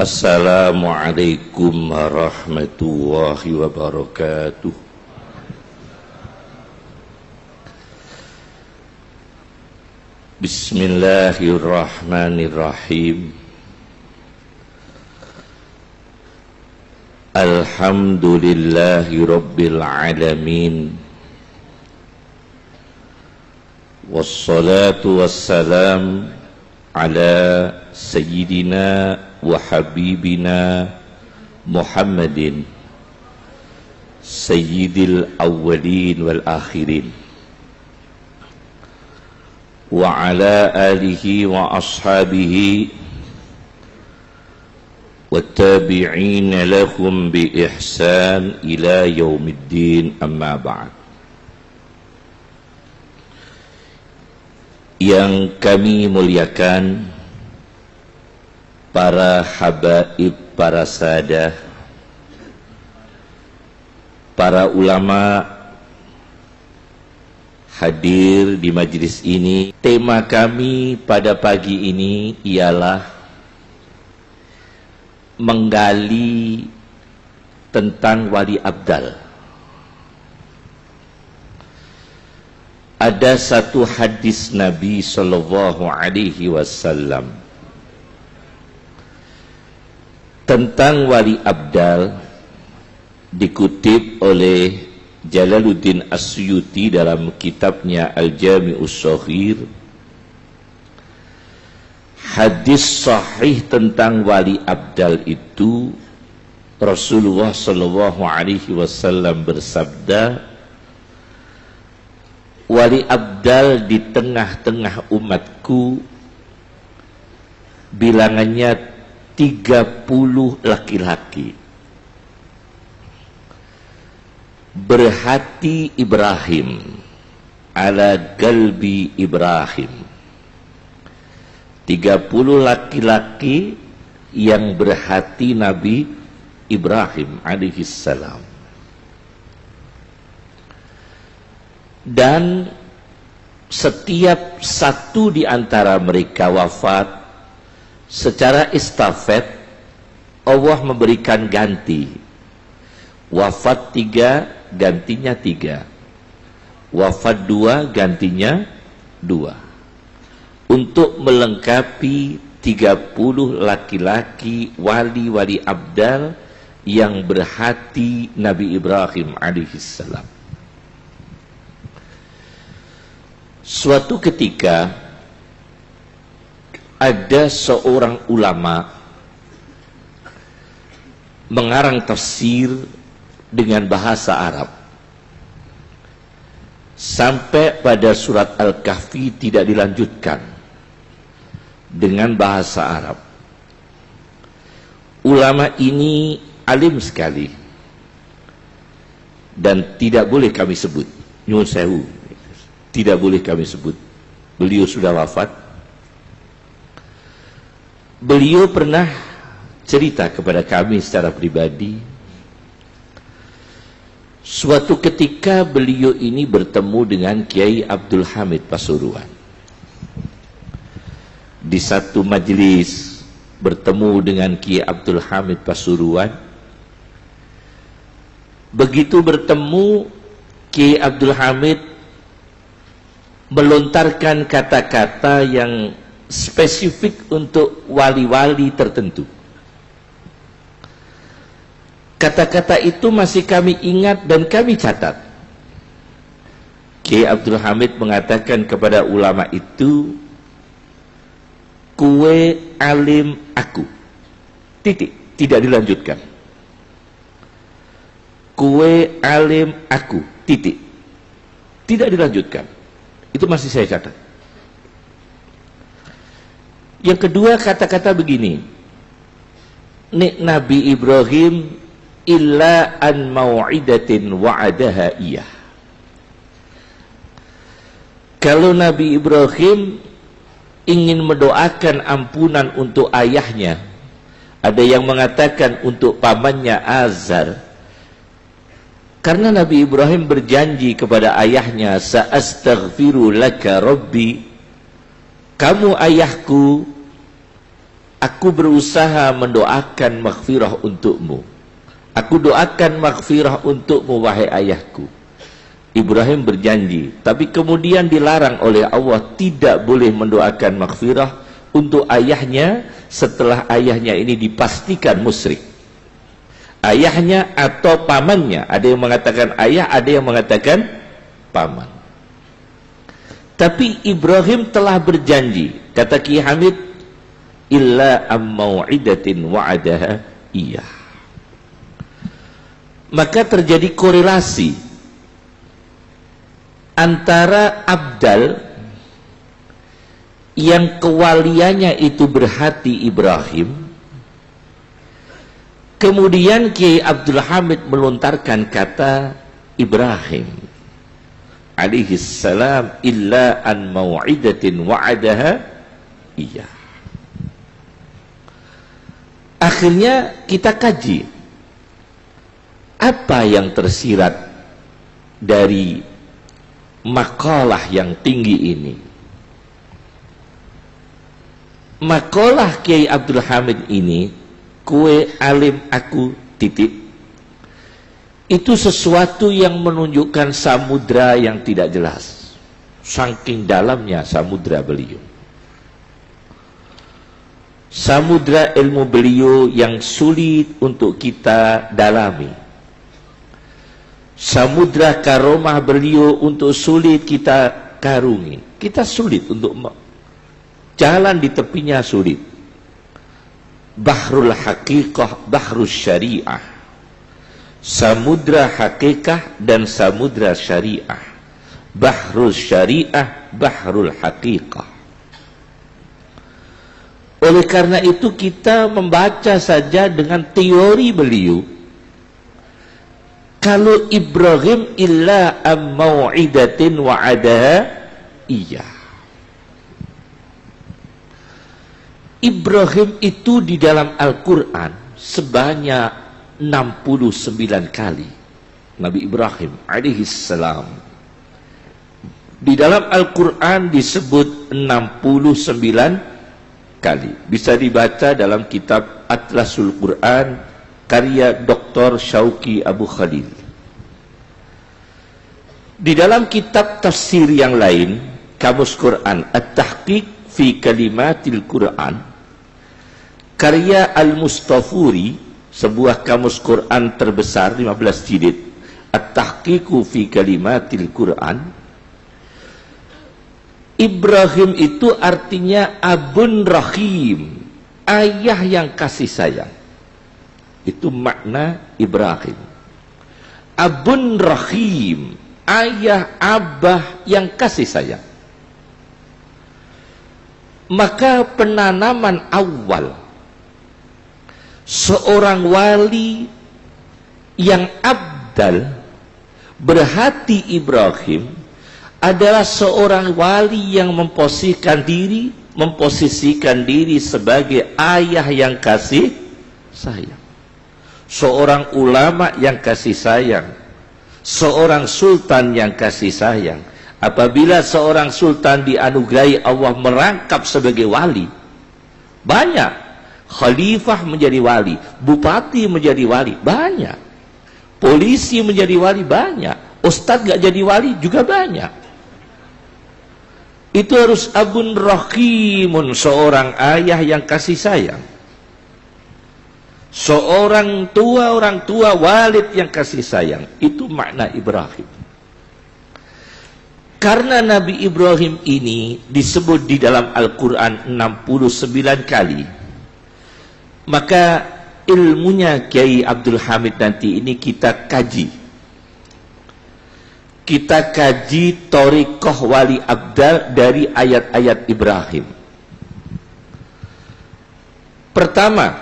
Assalamualaikum warahmatullahi wabarakatuh. Bismillahirrahmanirrahim. Alhamdulillahi rabbil alamin. Wassalatu wassalam ala sayyidina wa habibina Muhammadin sayyidil awwalin wal akhirin wa ala alihi wa ashabihi wa tabi'ina lahum bi ihsan ila yaumiddin, amma ba'd. Yang kami muliakan para habaib, para sadah, para ulama hadir di majlis ini. Tema kami pada pagi ini ialah menggali tentang wali abdal. Ada satu hadis Nabi sallallahu alaihi wasallam tentang wali abdal, dikutip oleh Jalaluddin As-Suyuti dalam kitabnya Al-Jami'us Shaghir. Hadis sahih tentang wali abdal itu, Rasulullah sallallahu alaihi wasallam bersabda, wali abdal di tengah-tengah umatku bilangannya 30 laki-laki, berhati Ibrahim, ala galbi Ibrahim. 30 laki-laki yang berhati Nabi Ibrahim alaihissalam. Dan setiap satu di antara mereka wafat, secara estafet Allah memberikan ganti. Wafat 3, gantinya 3. Wafat 2, gantinya 2. Untuk melengkapi 30 laki-laki wali-wali abdal yang berhati Nabi Ibrahim alaihissalam. Suatu ketika ada seorang ulama mengarang tafsir dengan bahasa Arab sampai pada surat Al-Kahfi tidak dilanjutkan dengan bahasa Arab. Ulama ini alim sekali dan tidak boleh kami sebut, nyuwun sewu, tidak boleh kami sebut. Beliau sudah wafat. Beliau pernah cerita kepada kami secara pribadi, suatu ketika beliau ini bertemu dengan Kiai Abdul Hamid Pasuruan. Di satu majelis bertemu dengan Kiai Abdul Hamid Pasuruan. Begitu bertemu, Kiai Abdul Hamid melontarkan kata-kata yang spesifik untuk wali-wali tertentu. Kata-kata itu masih kami ingat dan kami catat. Kiai Abdul Hamid mengatakan kepada ulama itu, kue alim aku, titik, tidak dilanjutkan. Kue alim aku, titik, tidak dilanjutkan. Itu masih saya catat. Yang kedua, kata-kata begini, Nek Nabi Ibrahim illa an mau'idatin wa'adaha iyah. Kalau Nabi Ibrahim ingin mendoakan ampunan untuk ayahnya, ada yang mengatakan untuk pamannya Azar, karena Nabi Ibrahim berjanji kepada ayahnya, sa'astaghfiru laka rabbi, kamu ayahku, aku berusaha mendoakan maghfirah untukmu. Aku doakan maghfirah untukmu, wahai ayahku. Ibrahim berjanji, tapi kemudian dilarang oleh Allah tidak boleh mendoakan maghfirah untuk ayahnya setelah ayahnya ini dipastikan musyrik. Ayahnya atau pamannya, ada yang mengatakan ayah, ada yang mengatakan paman. Tapi Ibrahim telah berjanji, kata Ki Hamid, illa am-mau'idatin wa'adaha iya. Maka terjadi korelasi antara abdal yang kewaliannya itu berhati Ibrahim, kemudian Kiai Abdul Hamid melontarkan kata Ibrahim alaihi salam, illa an mau'idatin wa'adaha iya. Akhirnya kita kaji apa yang tersirat dari makalah yang tinggi ini. Makalah Kiai Abdul Hamid ini, kue alim aku titik, itu sesuatu yang menunjukkan samudra yang tidak jelas, saking dalamnya samudra beliau. Samudra ilmu beliau yang sulit untuk kita dalami, samudra karomah beliau untuk sulit kita karungi. Kita sulit untuk jalan di tepinya, sulit. Bahrul haqiqah, bahrul syariah, samudra hakikah dan samudra syariah. Bahrul syariah, bahrul haqiqah. Oleh karena itu kita membaca saja dengan teori beliau. Kalau Ibrahim illa am-mau'idatin wa'adaha iya. Ibrahim itu di dalam Al-Quran sebanyak 69 kali. Nabi Ibrahim alaihi salam di dalam Al-Quran disebut 69 kali. Bisa dibaca dalam kitab Atlasul Quran karya Dr. Syauqi Abu Khalil. Di dalam kitab tafsir yang lain, Kamus Quran At-Tahqiq fi Kalimatil Quran karya Al-Mustafuri, sebuah kamus Quran terbesar 15 jilid, At-Tahqiqu fi Kalimatil Quran, Ibrahim itu artinya abun rahim, ayah yang kasih sayang. Itu makna Ibrahim. Abun rahim, ayah abah yang kasih sayang. Maka penanaman awal seorang wali yang abdal berhati Ibrahim adalah seorang wali yang memposisikan diri sebagai ayah yang kasih sayang, seorang ulama yang kasih sayang, seorang sultan yang kasih sayang. Apabila seorang sultan dianugerahi Allah merangkap sebagai wali, banyak khalifah menjadi wali, bupati menjadi wali, banyak polisi menjadi wali, banyak ustadz gak jadi wali juga banyak. Itu harus abun rahimun, seorang ayah yang kasih sayang, seorang tua, orang tua walid yang kasih sayang. Itu makna Ibrahim. Karena Nabi Ibrahim ini disebut di dalam Al-Quran 69 kali, maka ilmunya Kiai Abdul Hamid nanti ini kita kaji. Kita kaji thariqah wali abdal dari ayat-ayat Ibrahim. Pertama,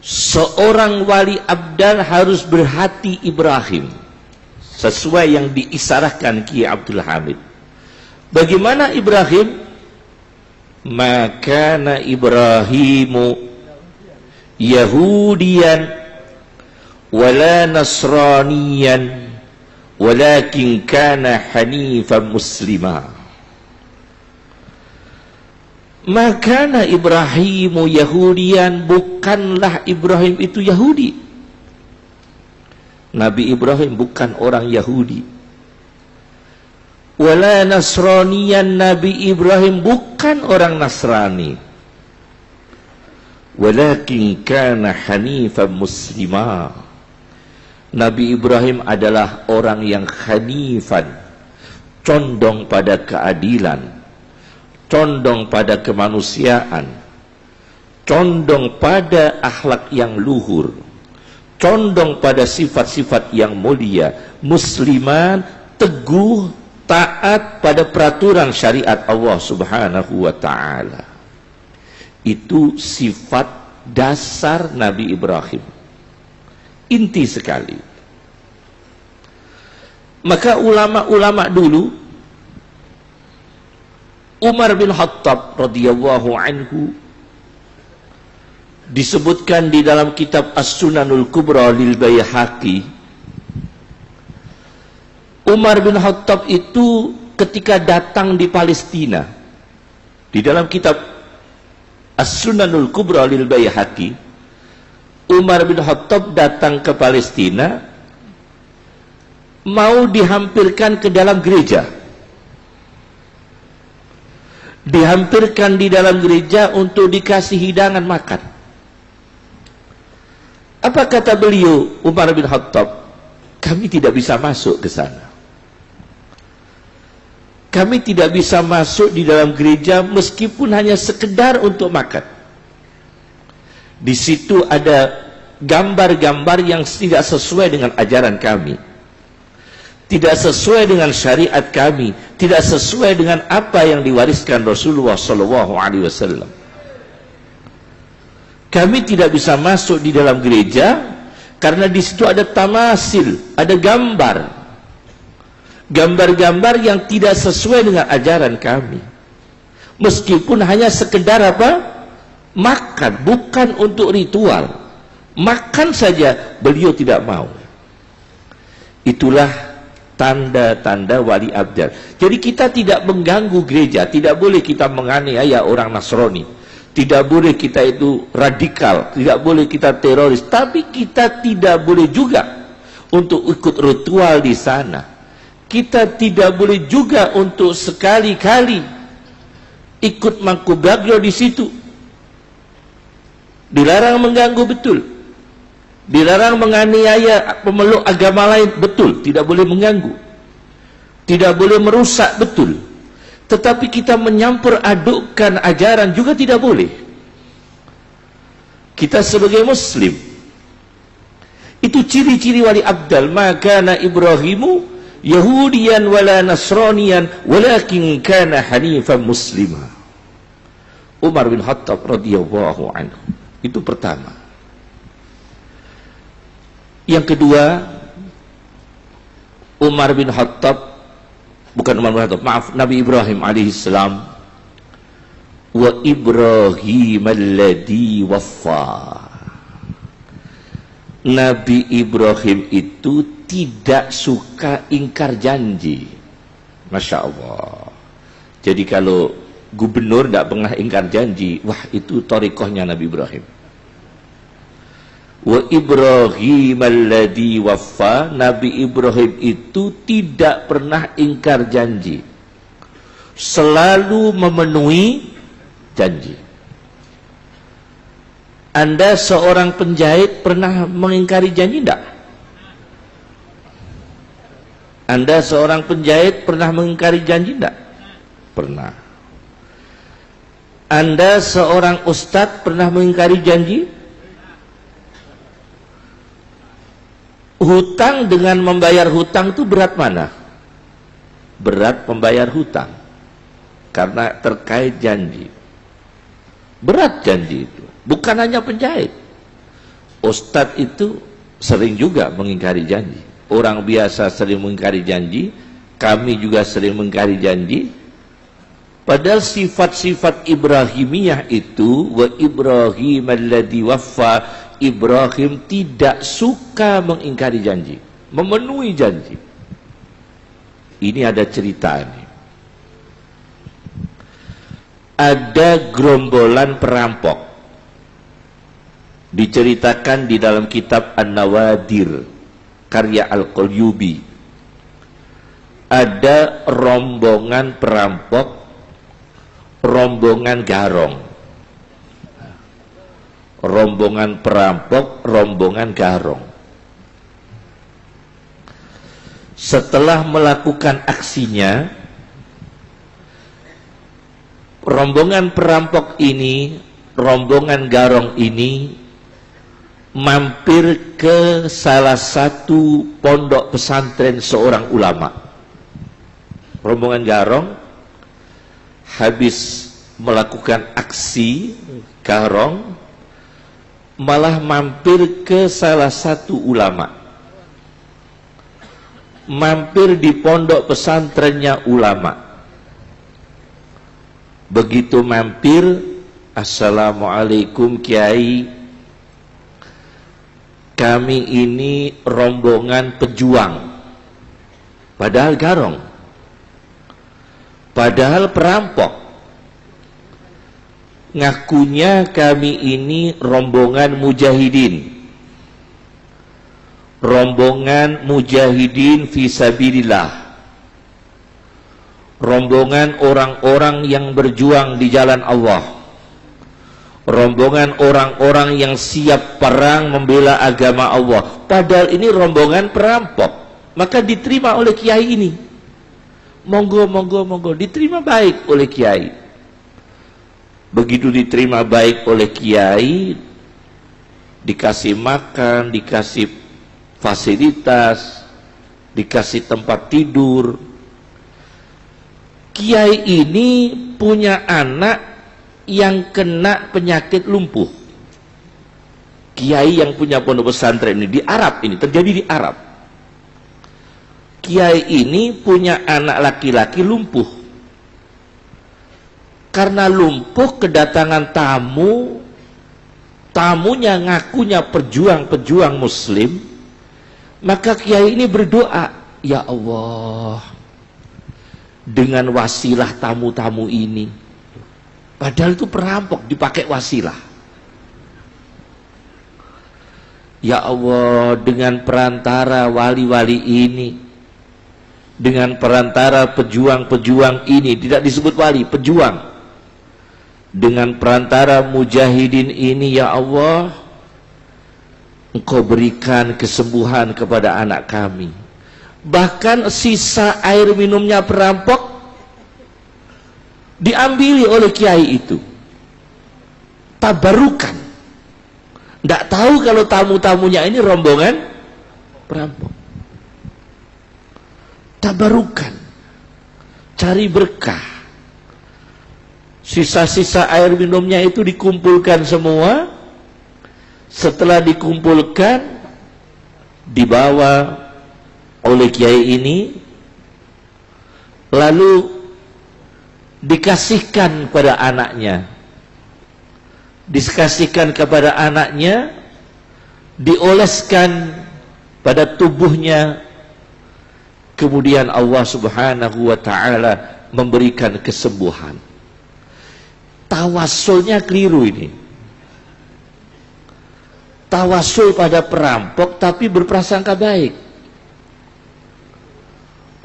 seorang wali abdal harus berhati Ibrahim, sesuai yang diisarahkan Kiai Abdul Hamid. Bagaimana Ibrahim? Maka Ibrahimu Yahudiyan wala Nasraniyan walakin kana hanifan muslima. Makana Ibrahimu Yahudian, bukanlah Ibrahim itu Yahudi. Nabi Ibrahim bukan orang Yahudi. Wala Nasraniyan, Nabi Ibrahim bukan orang Nasrani. Walakin kana hanifan muslima. Nabi Ibrahim adalah orang yang hanifan, condong pada keadilan, condong pada kemanusiaan, condong pada akhlak yang luhur, condong pada sifat-sifat yang mulia, musliman, teguh, taat pada peraturan syariat Allah Subhanahu wa ta'ala. Itu sifat dasar Nabi Ibrahim, inti sekali. Maka ulama-ulama dulu, Umar bin Khattab radhiyallahu anhu, disebutkan di dalam kitab As-Sunanul Kubra lil Baihaqi, Umar bin Khattab itu ketika datang di Palestina, di dalam kitab As-Sunanul Kubra lil Baihaqi, Umar bin Khattab datang ke Palestina, mau dihampirkan ke dalam gereja. Dihampirkan di dalam gereja untuk dikasih hidangan makan. Apa kata beliau, Umar bin Khattab? Kami tidak bisa masuk ke sana. Kami tidak bisa masuk di dalam gereja meskipun hanya sekedar untuk makan. Di situ ada gambar-gambar yang tidak sesuai dengan ajaran kami, tidak sesuai dengan syariat kami, tidak sesuai dengan apa yang diwariskan Rasulullah SAW. Kami tidak bisa masuk di dalam gereja karena di situ ada tamasil, ada gambar-gambar yang tidak sesuai dengan ajaran kami. Meskipun hanya sekedar apa? Makan, bukan untuk ritual. Makan saja beliau tidak mau. Itulah tanda-tanda wali abdal. Jadi kita tidak mengganggu gereja, tidak boleh kita menganiaya orang Nasrani, tidak boleh kita itu radikal, tidak boleh kita teroris, tapi kita tidak boleh juga untuk ikut ritual di sana. Kita tidak boleh juga untuk sekali-kali ikut mangkubagyo di situ. Dilarang mengganggu, betul. Dilarang menganiaya pemeluk agama lain, betul. Tidak boleh mengganggu, tidak boleh merusak, betul. Tetapi kita menyampur adukkan ajaran juga tidak boleh. Kita sebagai muslim, itu ciri-ciri wali abdal. Makana Ibrahimu Yahudian wala Nasraniyan walakin kana hanifan muslima. Umar bin Khattab radhiyallahu anhu. Itu pertama. Yang kedua, Umar bin Khattab, bukan Umar bin Khattab, maaf, Nabi Ibrahim alaihissalam, wa Ibrahim alladhi waffa. Nabi Ibrahim itu tidak suka ingkar janji. Masya Allah. Jadi kalau gubernur tidak pernah ingkar janji, wah itu thariqahnya Nabi Ibrahim. Wa Ibrahim alladhi waffa, Nabi Ibrahim itu tidak pernah ingkar janji, selalu memenuhi janji. Anda seorang penjahit pernah mengingkari janji tidak? Anda seorang penjahit pernah mengingkari janji tidak? Pernah. Anda seorang ustadz pernah mengingkari janji? Hutang dengan membayar hutang itu berat mana? Berat membayar hutang karena terkait janji. Berat janji itu. Bukan hanya penjahit, ustadz itu sering juga mengingkari janji. Orang biasa sering mengingkari janji, kami juga sering mengingkari janji. Padahal sifat-sifat Ibrahimiyah itu, wa Ibrahim alladhi waffa, Ibrahim tidak suka mengingkari janji, memenuhi janji. Ini ada cerita ini. ada gerombolan perampok, diceritakan di dalam kitab An-Nawadir karya Al-Qalyubi. Ada rombongan perampok, rombongan garong. Rombongan perampok, rombongan garong. Setelah melakukan aksinya, rombongan perampok ini, rombongan garong ini mampir ke salah satu pondok pesantren seorang ulama. Rombongan garong habis melakukan aksi garong, malah mampir ke salah satu ulama, mampir di pondok pesantrennya ulama. Begitu mampir, assalamualaikum Kiai, kami ini rombongan pejuang, padahal garong, padahal perampok. Ngakunya kami ini rombongan mujahidin, rombongan mujahidin fisabilillah, rombongan orang-orang yang berjuang di jalan Allah, rombongan orang-orang yang siap perang membela agama Allah. Padahal ini rombongan perampok. Maka diterima oleh kiai ini, monggo monggo monggo, diterima baik oleh kiai. Begitu diterima baik oleh kiai, dikasih makan, dikasih fasilitas, dikasih tempat tidur. Kiai ini punya anak yang kena penyakit lumpuh. Kiai yang punya pondok pesantren ini di Arab, ini terjadi di Arab. Kiai ini punya anak laki-laki lumpuh. Karena lumpuh, kedatangan tamu, tamunya ngakunya pejuang-pejuang muslim, maka kiai ini berdoa, ya Allah, dengan wasilah tamu-tamu ini, padahal itu perampok dipakai wasilah, ya Allah, dengan perantara wali-wali ini, dengan perantara pejuang-pejuang ini, tidak disebut wali, pejuang, dengan perantara mujahidin ini, ya Allah, Engkau berikan kesembuhan kepada anak kami. Bahkan sisa air minumnya perampok diambil oleh kiai itu, tabarukan. Tidak tahu kalau tamu-tamunya ini rombongan perampok. Tabarukan, cari berkah. Sisa-sisa air minumnya itu dikumpulkan semua. Setelah dikumpulkan, dibawa oleh kiai ini, lalu dikasihkan kepada anaknya, dikasihkan kepada anaknya, dioleskan pada tubuhnya. Kemudian Allah Subhanahu wa ta'ala memberikan kesembuhan. Tawassulnya keliru ini. Tawassul pada perampok tapi berprasangka baik.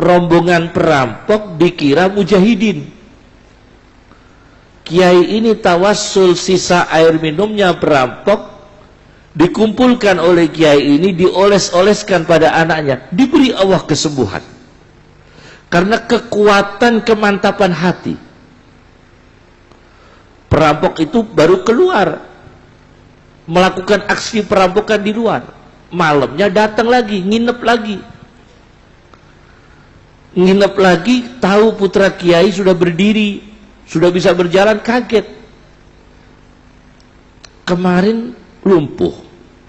Rombongan perampok dikira mujahidin. Kiai ini tawassul sisa air minumnya perampok, dikumpulkan oleh kiai ini, dioles-oleskan pada anaknya, diberi Allah kesembuhan. Karena kekuatan kemantapan hati. Perampok itu baru keluar melakukan aksi perampokan di luar, malamnya datang lagi, nginep lagi, tahu putra kiai sudah berdiri, sudah bisa berjalan, kaget. Kemarin lumpuh,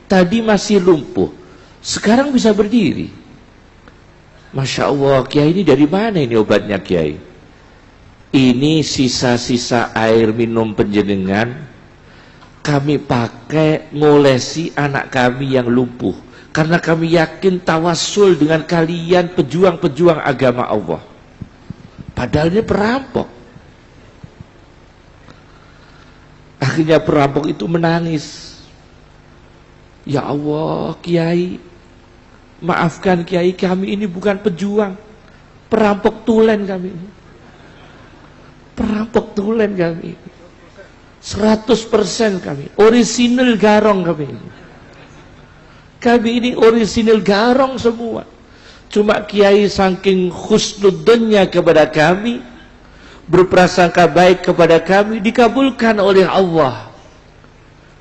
tadi masih lumpuh, sekarang bisa berdiri. Masya Allah, kiai ini dari mana ini obatnya kiai? Ini sisa-sisa air minum penjenengan, kami pakai ngolesi anak kami yang lumpuh, karena kami yakin tawassul dengan kalian pejuang-pejuang agama Allah. Padahal ini perampok. Akhirnya perampok itu menangis. Ya Allah, Kiai, maafkan Kiai, kami ini bukan pejuang, perampok tulen kami ini. Perampok tulen kami ini. 100% kami, orisinal garong kami ini. Kami ini orisinal garong semua. Cuma Kiai saking husnudzonnya kepada kami, berprasangka baik kepada kami, dikabulkan oleh Allah.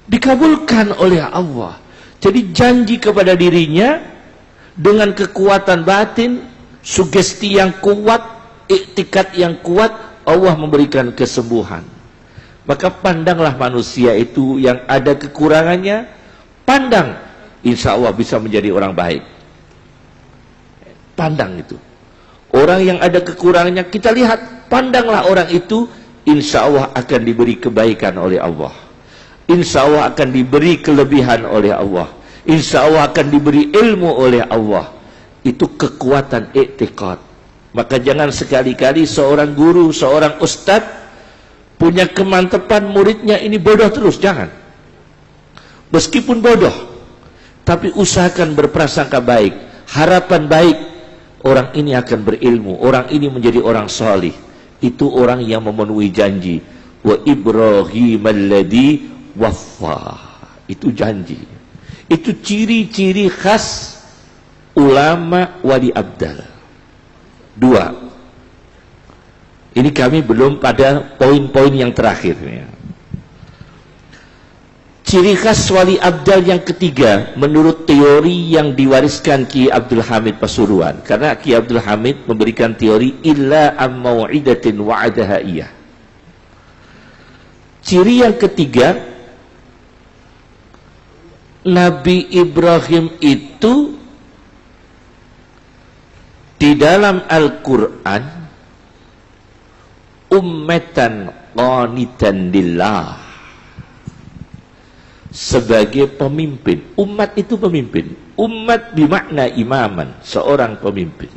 Dikabulkan oleh Allah. Jadi janji kepada dirinya dengan kekuatan batin, sugesti yang kuat, iktikad yang kuat, Allah memberikan kesembuhan. Maka pandanglah manusia itu yang ada kekurangannya, pandang, insya Allah bisa menjadi orang baik. Pandang itu. Orang yang ada kekurangannya, kita lihat, pandanglah orang itu, insya Allah akan diberi kebaikan oleh Allah. Insya Allah akan diberi kelebihan oleh Allah. Insya Allah akan diberi ilmu oleh Allah. Itu kekuatan i'tiqad. Maka jangan sekali-kali seorang guru, seorang ustadz punya kemantapan muridnya ini bodoh terus, jangan. Meskipun bodoh, tapi usahakan berprasangka baik, harapan baik, orang ini akan berilmu, orang ini menjadi orang salih. Itu orang yang memenuhi janji. Wa Ibrahim alladzi waffa. Itu janji. Itu ciri-ciri khas ulama wali abdal. 2. Ini kami belum pada poin-poin yang terakhir. Ciri khas wali abdal yang ketiga, menurut teori yang diwariskan Ki Abdul Hamid Pasuruan. Karena Ki Abdul Hamid memberikan teori illa am mau'idatin wa'adaha iyah. Ciri yang ketiga, Nabi Ibrahim itu di dalam Al-Quran ummatan qanitan lillah, sebagai pemimpin. Umat itu pemimpin. Umat bimakna imaman, seorang pemimpin.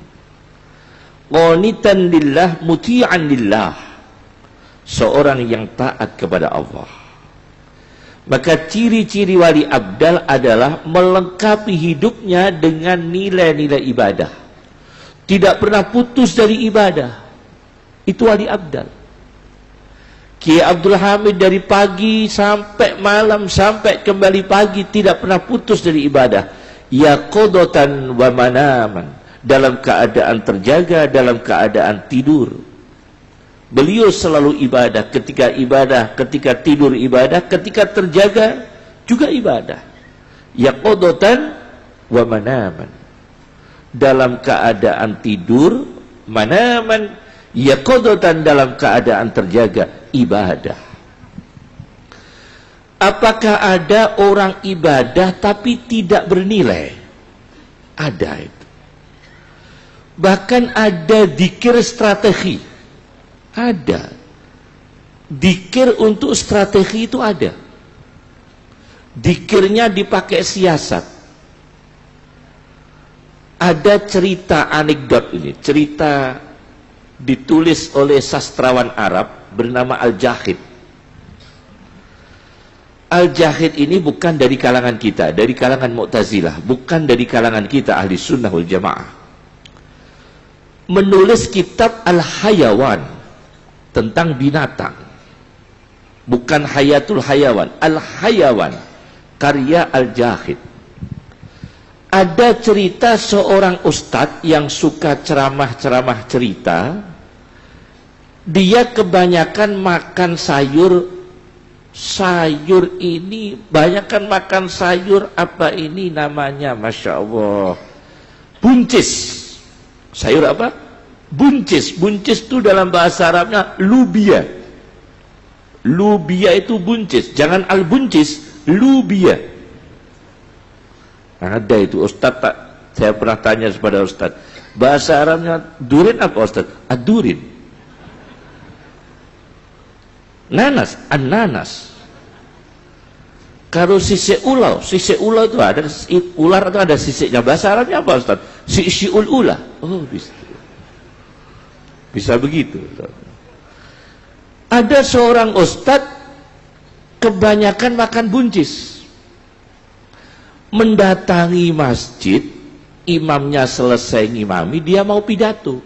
Qanitan lillah, muti'an lillah, seorang yang taat kepada Allah. Maka ciri-ciri wali abdal adalah melengkapi hidupnya dengan nilai-nilai ibadah. Tidak pernah putus dari ibadah. Itu wali abdal. Ki Abdul Hamid dari pagi sampai malam, sampai kembali pagi, tidak pernah putus dari ibadah. Yaqadatan wa manaman, dalam keadaan terjaga, dalam keadaan tidur. Beliau selalu ibadah, ketika tidur ibadah, ketika terjaga juga ibadah. Yaqadatan wa manaman, dalam keadaan tidur, manaman, yaqadatan, dalam keadaan terjaga, ibadah. Apakah ada orang ibadah tapi tidak bernilai? Ada itu. Bahkan ada dzikir strategi. Ada. Dzikir untuk strategi itu ada. Dzikirnya dipakai siasat. Ada cerita anekdot ini, cerita ditulis oleh sastrawan Arab bernama Al-Jahid. Al-Jahid ini bukan dari kalangan kita, dari kalangan Mu'tazilah, bukan dari kalangan kita Ahli Sunnah wal Jamaah. Menulis kitab Al-Hayawan, tentang binatang. Bukan Hayatul Hayawan, Al-Hayawan, karya Al-Jahid. Ada cerita seorang ustadz yang suka ceramah-ceramah cerita. Dia kebanyakan makan sayur. Sayur ini, banyakkan makan sayur, apa ini namanya, Masya Allah, buncis. Sayur apa? Buncis. Buncis itu dalam bahasa Arabnya lubia. Lubia itu buncis. Jangan al-buncis, lubia. Ada itu Ustaz, tak, saya pernah tanya kepada Ustaz, bahasa Arabnya durin apa Ustaz? Ad-durin. Nanas, an-nanas. Kalau sisik ulau itu ada ular atau ada sisiknya. Bahasa Arabnya apa Ustaz? Si'ul ula. Oh, bisa begitu. Ada seorang ustadz kebanyakan makan buncis. Mendatangi masjid, imamnya selesai ngimami, dia mau pidato.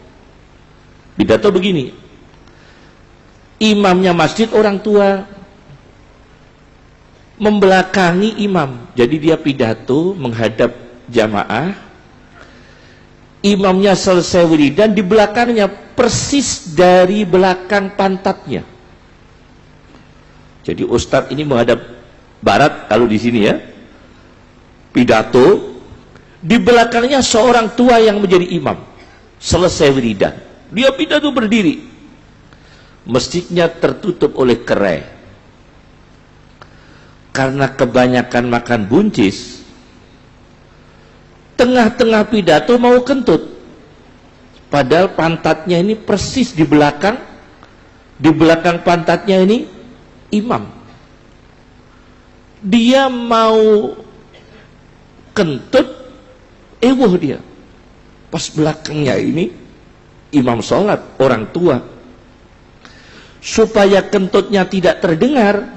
Pidato begini, imamnya masjid orang tua, membelakangi imam, jadi dia pidato menghadap jamaah, imamnya selesai wiridan, di belakangnya persis dari belakang pantatnya. Jadi ustadz ini menghadap barat kalau di sini ya, pidato, di belakangnya seorang tua yang menjadi imam, selesai wiridan, dia pidato berdiri, masjidnya tertutup oleh kerai. Karena kebanyakan makan buncis, tengah-tengah pidato mau kentut, padahal pantatnya ini persis di belakang pantatnya ini imam. Dia mau kentut, dia pas belakangnya ini imam sholat, orang tua. Supaya kentutnya tidak terdengar,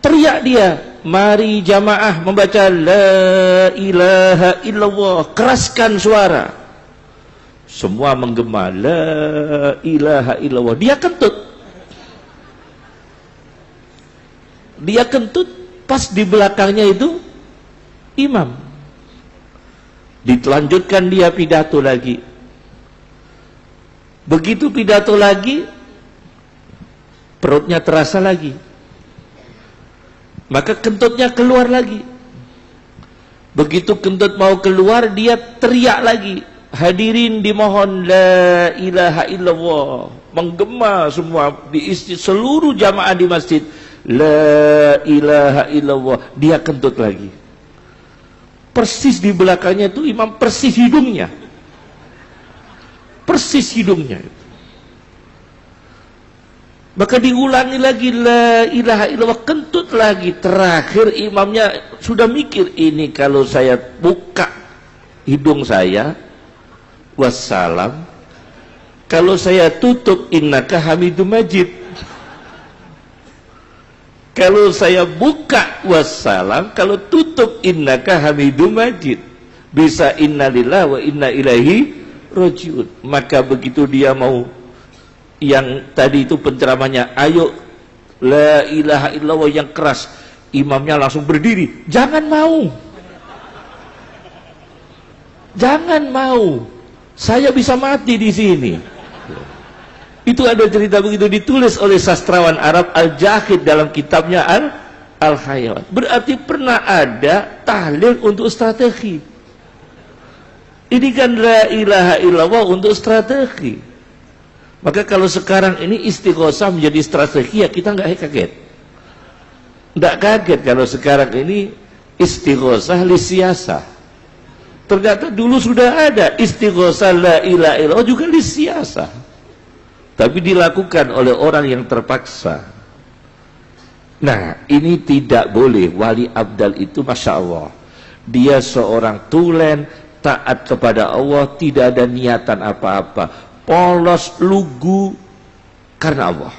teriak dia, mari jamaah membaca la ilaha illallah, keraskan suara. Semua menggema la ilaha illallah. Dia kentut pas di belakangnya itu imam. Dilanjutkan dia pidato lagi. Begitu pidato lagi, perutnya terasa lagi, maka kentutnya keluar lagi. Begitu kentut mau keluar, dia teriak lagi, hadirin dimohon la ilaha illallah, menggema semua di seluruh jamaah di masjid, la ilaha illallah. Dia kentut lagi, persis di belakangnya itu imam, persis hidungnya maka diulangi lagi la ilaha illallah, kentut lagi. Terakhir imamnya sudah mikir, ini kalau saya buka hidung saya wassalam, kalau saya tutup innaka hamidum majid, kalau saya buka wassalam, kalau tutup innaka hamidum majid, bisa innalillahi wa inna ilaihi rajiun. Maka begitu dia mau, yang tadi itu penceramahnya, ayo la ilaha illallah yang keras, imamnya langsung berdiri, jangan mau, saya bisa mati di sini. Itu ada cerita begitu, ditulis oleh sastrawan Arab Al-Jahid dalam kitabnya Al-Hayawan. Berarti pernah ada tahlil untuk strategi. Ini kan la ilaha illallah untuk strategi. Maka kalau sekarang ini istighosah menjadi strategi, ya kita nggak kaget. Nggak kaget kalau sekarang ini istighosah lisiasah. Ternyata dulu sudah ada istighosah la ilaha illallah juga lisiasah, tapi dilakukan oleh orang yang terpaksa. Nah, ini tidak boleh. Wali abdal itu Masya Allah, dia seorang tulen, taat kepada Allah, tidak ada niatan apa-apa, polos lugu karena Allah,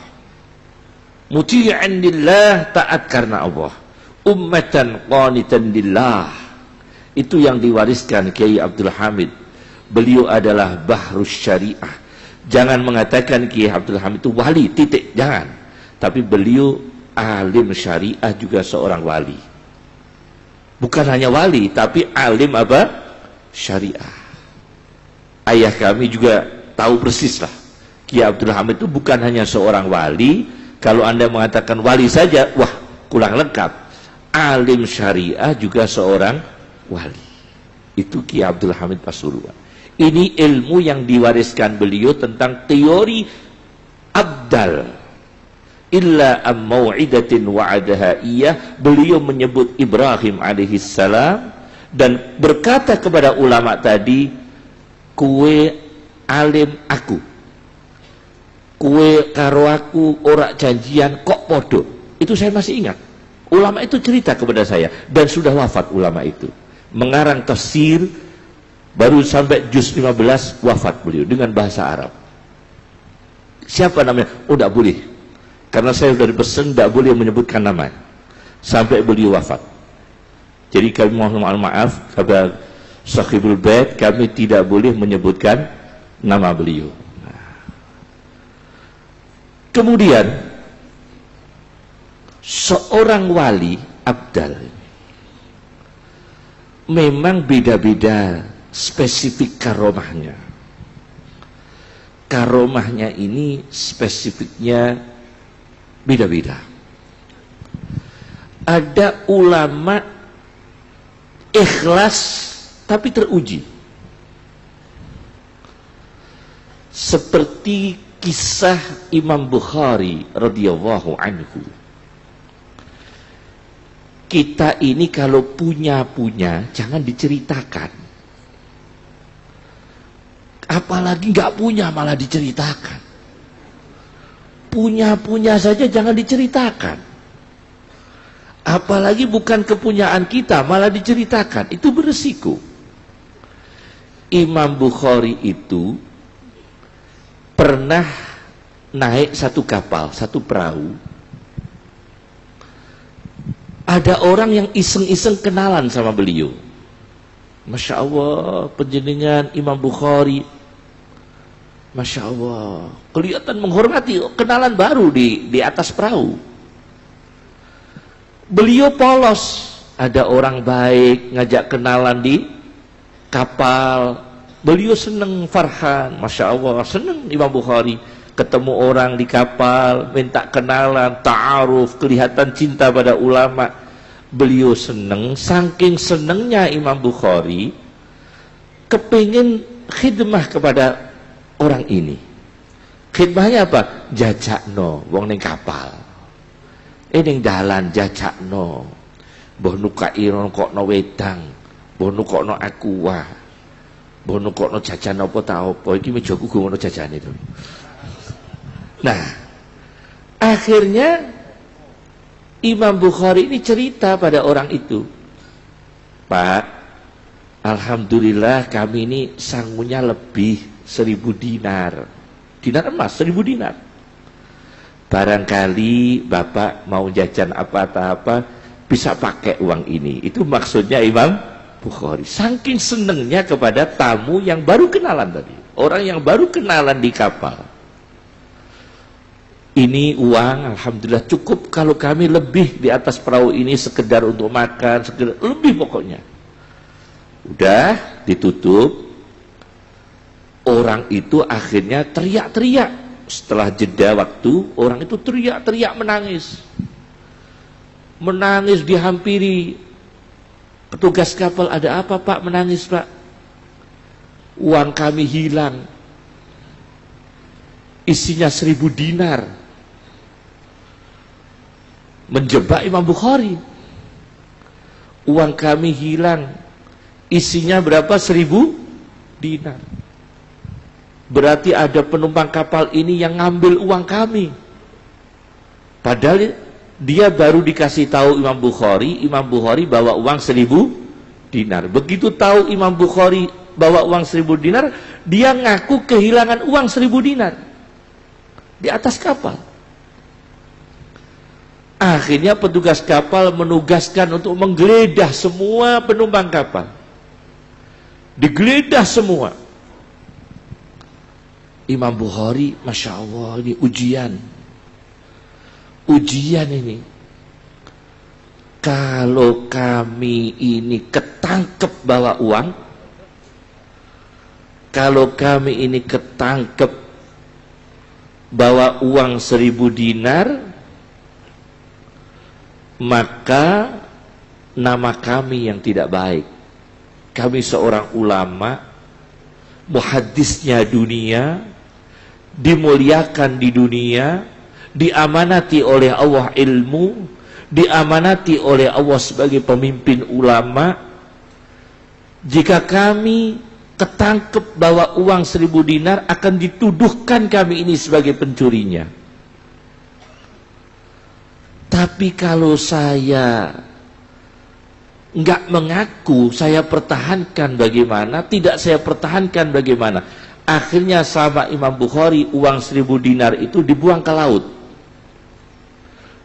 muti'an lillah, taat karena Allah, ummatan qanitan lillah. Itu yang diwariskan Kiai Abdul Hamid. Beliau adalah bahrus syariah. Jangan mengatakan Kiai Abdul Hamid itu wali, titik, jangan. Tapi beliau alim syariah, juga seorang wali. Bukan hanya wali, tapi alim apa? Syariah. Ayah kami juga tahu persis lah, Kiai Abdul Hamid itu bukan hanya seorang wali. Kalau Anda mengatakan wali saja, wah kurang lengkap. Alim syariah juga seorang wali. Itu Kiai Abdul Hamid Pasuruan. Ini ilmu yang diwariskan beliau tentang teori abdal. Illa am mau'idatin wa'adaha iyah. Beliau menyebut Ibrahim alaihissalam dan berkata kepada ulama tadi, kue alim aku, kue karo aku ora janjian kok podo. Itu saya masih ingat. Ulama itu cerita kepada saya, dan sudah wafat ulama itu. Mengarang tafsir, baru sampai juz 15 wafat beliau dengan bahasa Arab. Siapa namanya? Oh, tidak boleh, karena saya sudah dipesan tidak boleh menyebutkan nama. sampai beliau wafat. Jadi kami mohon maaf kepada Sahibul Bait, kami tidak boleh menyebutkan nama beliau. Kemudian seorang wali abdal memang beda-beda spesifik karomahnya. Karomahnya ini spesifiknya beda-beda. Ada ulama ikhlas tapi teruji, seperti kisah Imam Bukhari radhiyallahu anhu. Kita ini kalau punya jangan diceritakan, apalagi nggak punya malah diceritakan. Punya saja jangan diceritakan, apalagi bukan kepunyaan kita malah diceritakan, itu beresiko. Imam Bukhari itu pernah naik satu kapal, satu perahu. Ada orang yang iseng-iseng kenalan sama beliau. Masya Allah, penjenengan Imam Bukhari, Masya Allah, kelihatan menghormati, kenalan baru di atas perahu. Beliau polos, ada orang baik ngajak kenalan di kapal, beliau seneng, farhan, Masya Allah, seneng Imam Bukhari ketemu orang di kapal, minta kenalan, ta'aruf, kelihatan cinta pada ulama. Beliau seneng, saking senengnya Imam Bukhari kepingin khidmah kepada orang ini. Khidmahnya apa? Jajakno wong ning kapal, ning dalan jajakno, mbah nukai rokokno wedang, mbah nukokno aqua, mbah nukokno jajan apa ta apa, iki mejaku go ngono jajane to. Nah, akhirnya Imam Bukhari ini cerita pada orang itu, Pak, alhamdulillah kami ini sangunya lebih 1000 dinar, dinar emas 1000 dinar. Barangkali Bapak mau jajan apa bisa pakai uang ini. Itu maksudnya Imam Bukhari. Saking senengnya kepada tamu yang baru kenalan tadi, orang yang baru kenalan di kapal. Ini uang alhamdulillah cukup kalau kami lebih di atas perahu ini sekedar untuk makan, sekedar lebih pokoknya. Udah ditutup. Orang itu akhirnya teriak-teriak. Setelah jeda waktu, orang itu teriak-teriak menangis. Menangis dihampiri petugas kapal. Ada apa Pak? Menangis Pak. Uang kami hilang. Isinya 1000 dinar. Menjebak Imam Bukhari. Uang kami hilang. Isinya berapa? 1000 dinar. Berarti ada penumpang kapal ini yang ngambil uang kami. Padahal dia baru dikasih tahu Imam Bukhari bawa uang 1000 dinar. Begitu tahu Imam Bukhari bawa uang 1000 dinar, dia ngaku kehilangan uang 1000 dinar di atas kapal. Akhirnya petugas kapal menugaskan untuk menggeledah semua penumpang kapal. Digeledah semua. Imam Bukhari, Masya Allah, ini ujian. Ujian ini. Kalau kami ini ketangkep bawa uang, kalau kami ini ketangkep bawa uang 1000 dinar, maka nama kami yang tidak baik. Kami seorang ulama, muhaddisnya dunia, dimuliakan di dunia, diamanati oleh Allah ilmu, diamanati oleh Allah sebagai pemimpin ulama. Jika kami ketangkep bawa uang 1000 dinar, akan dituduhkan kami ini sebagai pencurinya. Tapi kalau saya nggak mengaku, saya pertahankan bagaimana? Tidak saya pertahankan bagaimana? Akhirnya sama Imam Bukhari, uang 1000 dinar itu dibuang ke laut.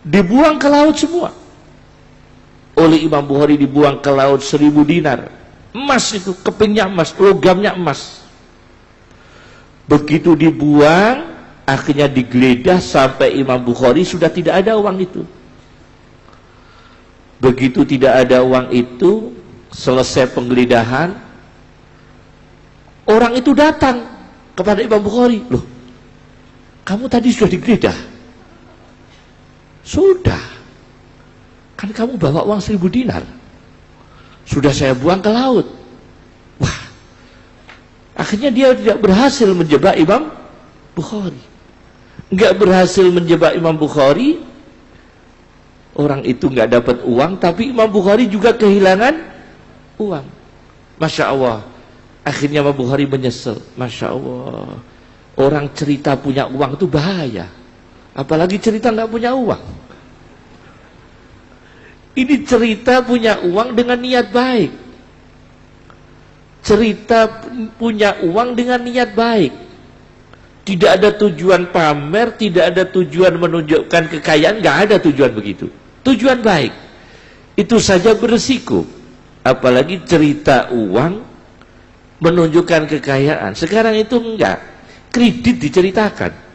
Dibuang ke laut semua. oleh Imam Bukhari dibuang ke laut 1000 dinar. Emas itu, kepingnya emas, logamnya emas. Begitu dibuang, akhirnya digeledah sampai Imam Bukhari sudah tidak ada uang itu. Begitu tidak ada uang itu, selesai penggeledahan, orang itu datang kepada Imam Bukhari. Loh, kamu tadi sudah digeledah? Sudah. Kan kamu bawa uang 1000 dinar. Sudah saya buang ke laut. Wah, akhirnya dia tidak berhasil menjebak Imam Bukhari. Enggak berhasil menjebak Imam Bukhari. Orang itu enggak dapat uang, tapi Imam Bukhari juga kehilangan uang. Masya Allah. Akhirnya Imam Bukhari menyesal. Masya Allah. Orang cerita punya uang itu bahaya. Apalagi cerita nggak punya uang. Ini cerita punya uang dengan niat baik. Cerita punya uang dengan niat baik. Tidak ada tujuan pamer, tidak ada tujuan menunjukkan kekayaan, nggak ada tujuan begitu. Tujuan baik. Itu saja beresiko. Apalagi cerita uang menunjukkan kekayaan. Sekarang itu enggak. Kredit diceritakan.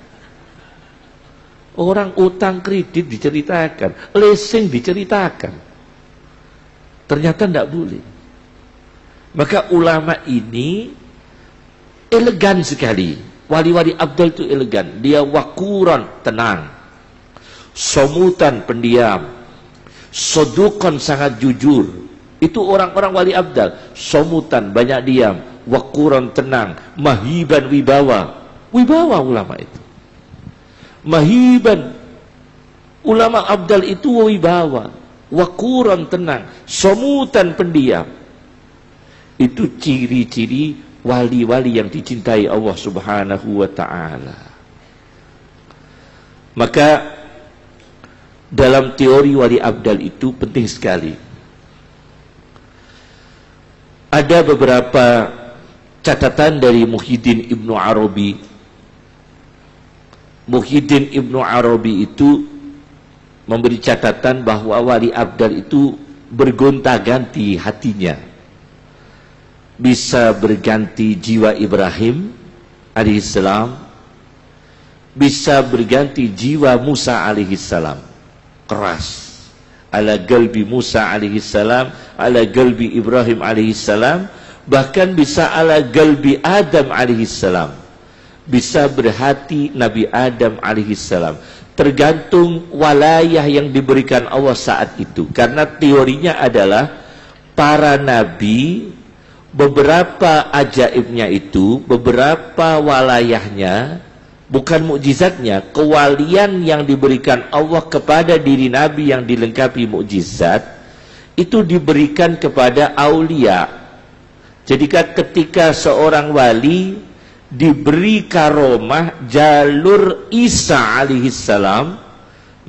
Orang utang kredit diceritakan. Leasing diceritakan. Ternyata enggak boleh. Maka ulama ini elegan sekali. Wali-wali abdal itu elegan. Dia wakuran, tenang. Somutan, pendiam. Sodukan, sangat jujur. Itu orang-orang wali abdal. Somutan, banyak diam. Wakuran, tenang. Mahiban, wibawa. Wibawa ulama itu. Mahiban. Ulama abdal itu wibawa. Wakuran, tenang. Somutan, pendiam. Itu ciri-ciri wali-wali yang dicintai Allah Subhanahu wa ta'ala. Maka dalam teori wali abdal itu penting sekali. Ada beberapa catatan dari Muhyiddin Ibnu Arabi. Muhyiddin Ibnu Arabi itu memberi catatan bahwa wali abdal itu bergonta-ganti hatinya. Bisa berganti jiwa Ibrahim alaihissalam, bisa berganti jiwa Musa alaihissalam, keras. Ala galbi Musa alaihissalam, ala galbi Ibrahim alaihissalam, bahkan bisa ala galbi Adam alaihissalam, bisa berhati Nabi Adam alaihissalam. Tergantung walayah yang diberikan Allah saat itu. Karena teorinya adalah para nabi, beberapa ajaibnya itu, beberapa walayahnya, bukan mukjizatnya, kewalian yang diberikan Allah kepada diri Nabi yang dilengkapi mukjizat, itu diberikan kepada aulia. Jadi ketika seorang wali diberi karomah jalur Isa alaihissalam,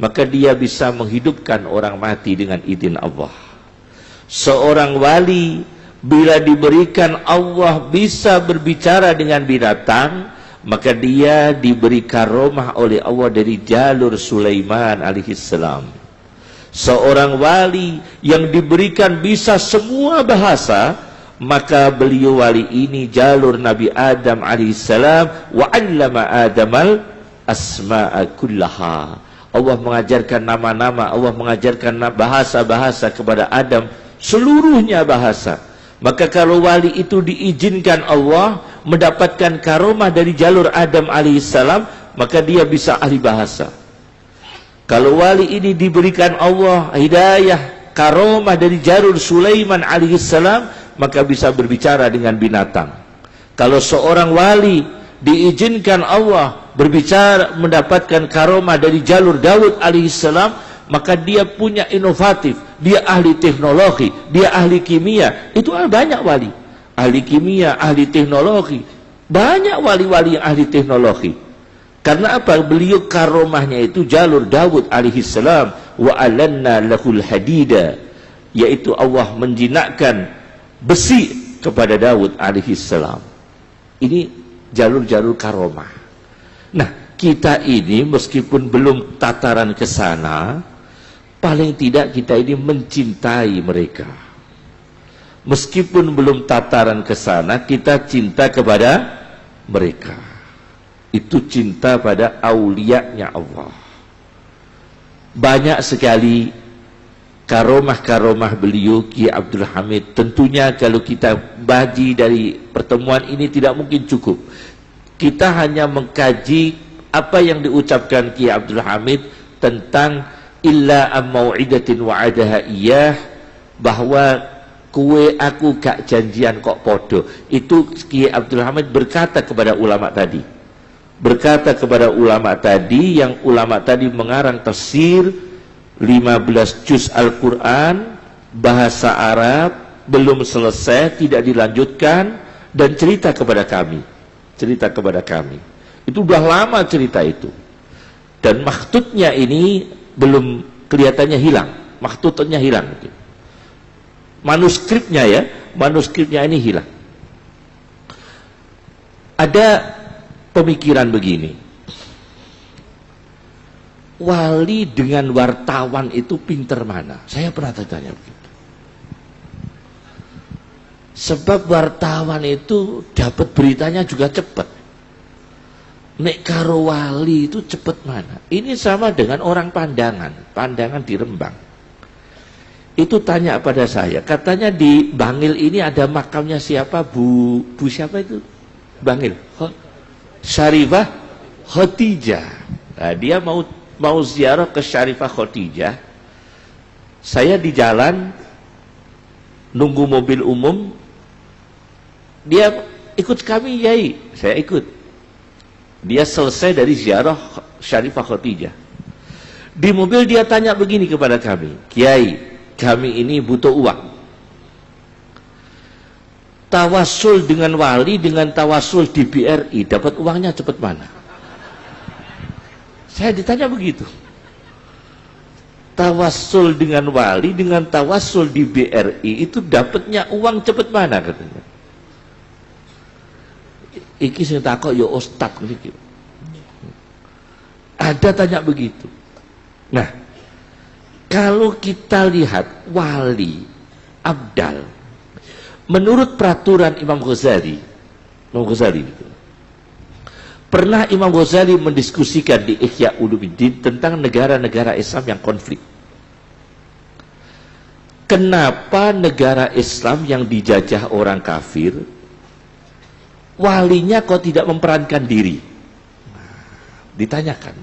maka dia bisa menghidupkan orang mati dengan izin Allah. Seorang wali bila diberikan Allah bisa berbicara dengan binatang, maka dia diberi karomah oleh Allah dari jalur Sulaiman alaihissalam. Seorang wali yang diberikan bisa semua bahasa, maka beliau wali ini jalur Nabi Adam alaihissalam. Wa 'allama Adamal asma'a kullaha. Allah mengajarkan nama-nama, Allah mengajarkan bahasa-bahasa kepada Adam, seluruhnya bahasa. Maka kalau wali itu diizinkan Allah mendapatkan karomah dari jalur Adam alaihissalam, maka dia bisa ahli bahasa. Kalau wali ini diberikan Allah hidayah karomah dari jalur Sulaiman alaihissalam, maka bisa berbicara dengan binatang. Kalau seorang wali diizinkan Allah berbicara mendapatkan karomah dari jalur Daud alaihissalam, maka dia punya inovatif, dia ahli teknologi, dia ahli kimia. Itu banyak wali, ahli kimia, ahli teknologi. Banyak wali-wali yang ahli teknologi. Karena apa? Beliau karomahnya itu jalur Daud alaihissalam. Wa alanna lahul hadida, yaitu Allah menjinakkan besi kepada Daud alaihissalam. Ini jalur-jalur karomah. Nah, kita ini meskipun belum tataran ke sana, paling tidak kita ini mencintai mereka. Meskipun belum tataran ke sana, kita cinta kepada mereka. Itu cinta pada aulianya Allah. Banyak sekali karomah-karomah beliau Kiai Abdul Hamid. Tentunya kalau kita baji dari pertemuan ini tidak mungkin cukup. Kita hanya mengkaji apa yang diucapkan Kiai Abdul Hamid tentang illa am mau'idatin wa'adaha iyah, bahwa kue aku gak janjian kok podo. Itu Kiai Abdul Hamid berkata kepada ulama tadi. Berkata kepada ulama tadi, yang ulama tadi mengarang tafsir 15 juz Al-Quran bahasa Arab, belum selesai, tidak dilanjutkan, dan cerita kepada kami. Cerita kepada kami. Itu udah lama cerita itu. Dan makhtutnya ini belum kelihatannya hilang. Makhtutnya hilang. Manuskripnya ya, manuskripnya ini hilang. Ada pemikiran begini, wali dengan wartawan itu pinter mana? Saya pernah tanya begitu. Sebab wartawan itu dapat beritanya juga cepat. Nek karo wali itu cepat mana? Ini sama dengan orang pandangan di Rembang. Itu tanya pada saya, katanya di Bangil ini ada makamnya siapa? Bu siapa itu? Bangil. Syarifah Khadijah. Nah, dia mau ziarah ke Syarifah Khadijah. Saya di jalan nunggu mobil umum, dia ikut kami, Yai. Saya ikut. Dia selesai dari ziarah Syarifah Khadijah. Di mobil dia tanya begini kepada kami, Kiai, kami ini butuh uang. Tawasul dengan wali dengan tawasul di BRI, dapat uangnya cepat mana? Saya ditanya begitu. Tawasul dengan wali dengan tawasul di BRI itu dapatnya uang cepat mana katanya? Iki sing takok ya ustad gitu. Ada tanya begitu. Nah, kalau kita lihat wali abdal menurut peraturan Imam Ghazali gitu. Pernah Imam Ghazali mendiskusikan di Ihya Ulumuddin tentang negara-negara Islam yang konflik. Kenapa negara Islam yang dijajah orang kafir, walinya kok tidak memperankan diri? Ditanyakan.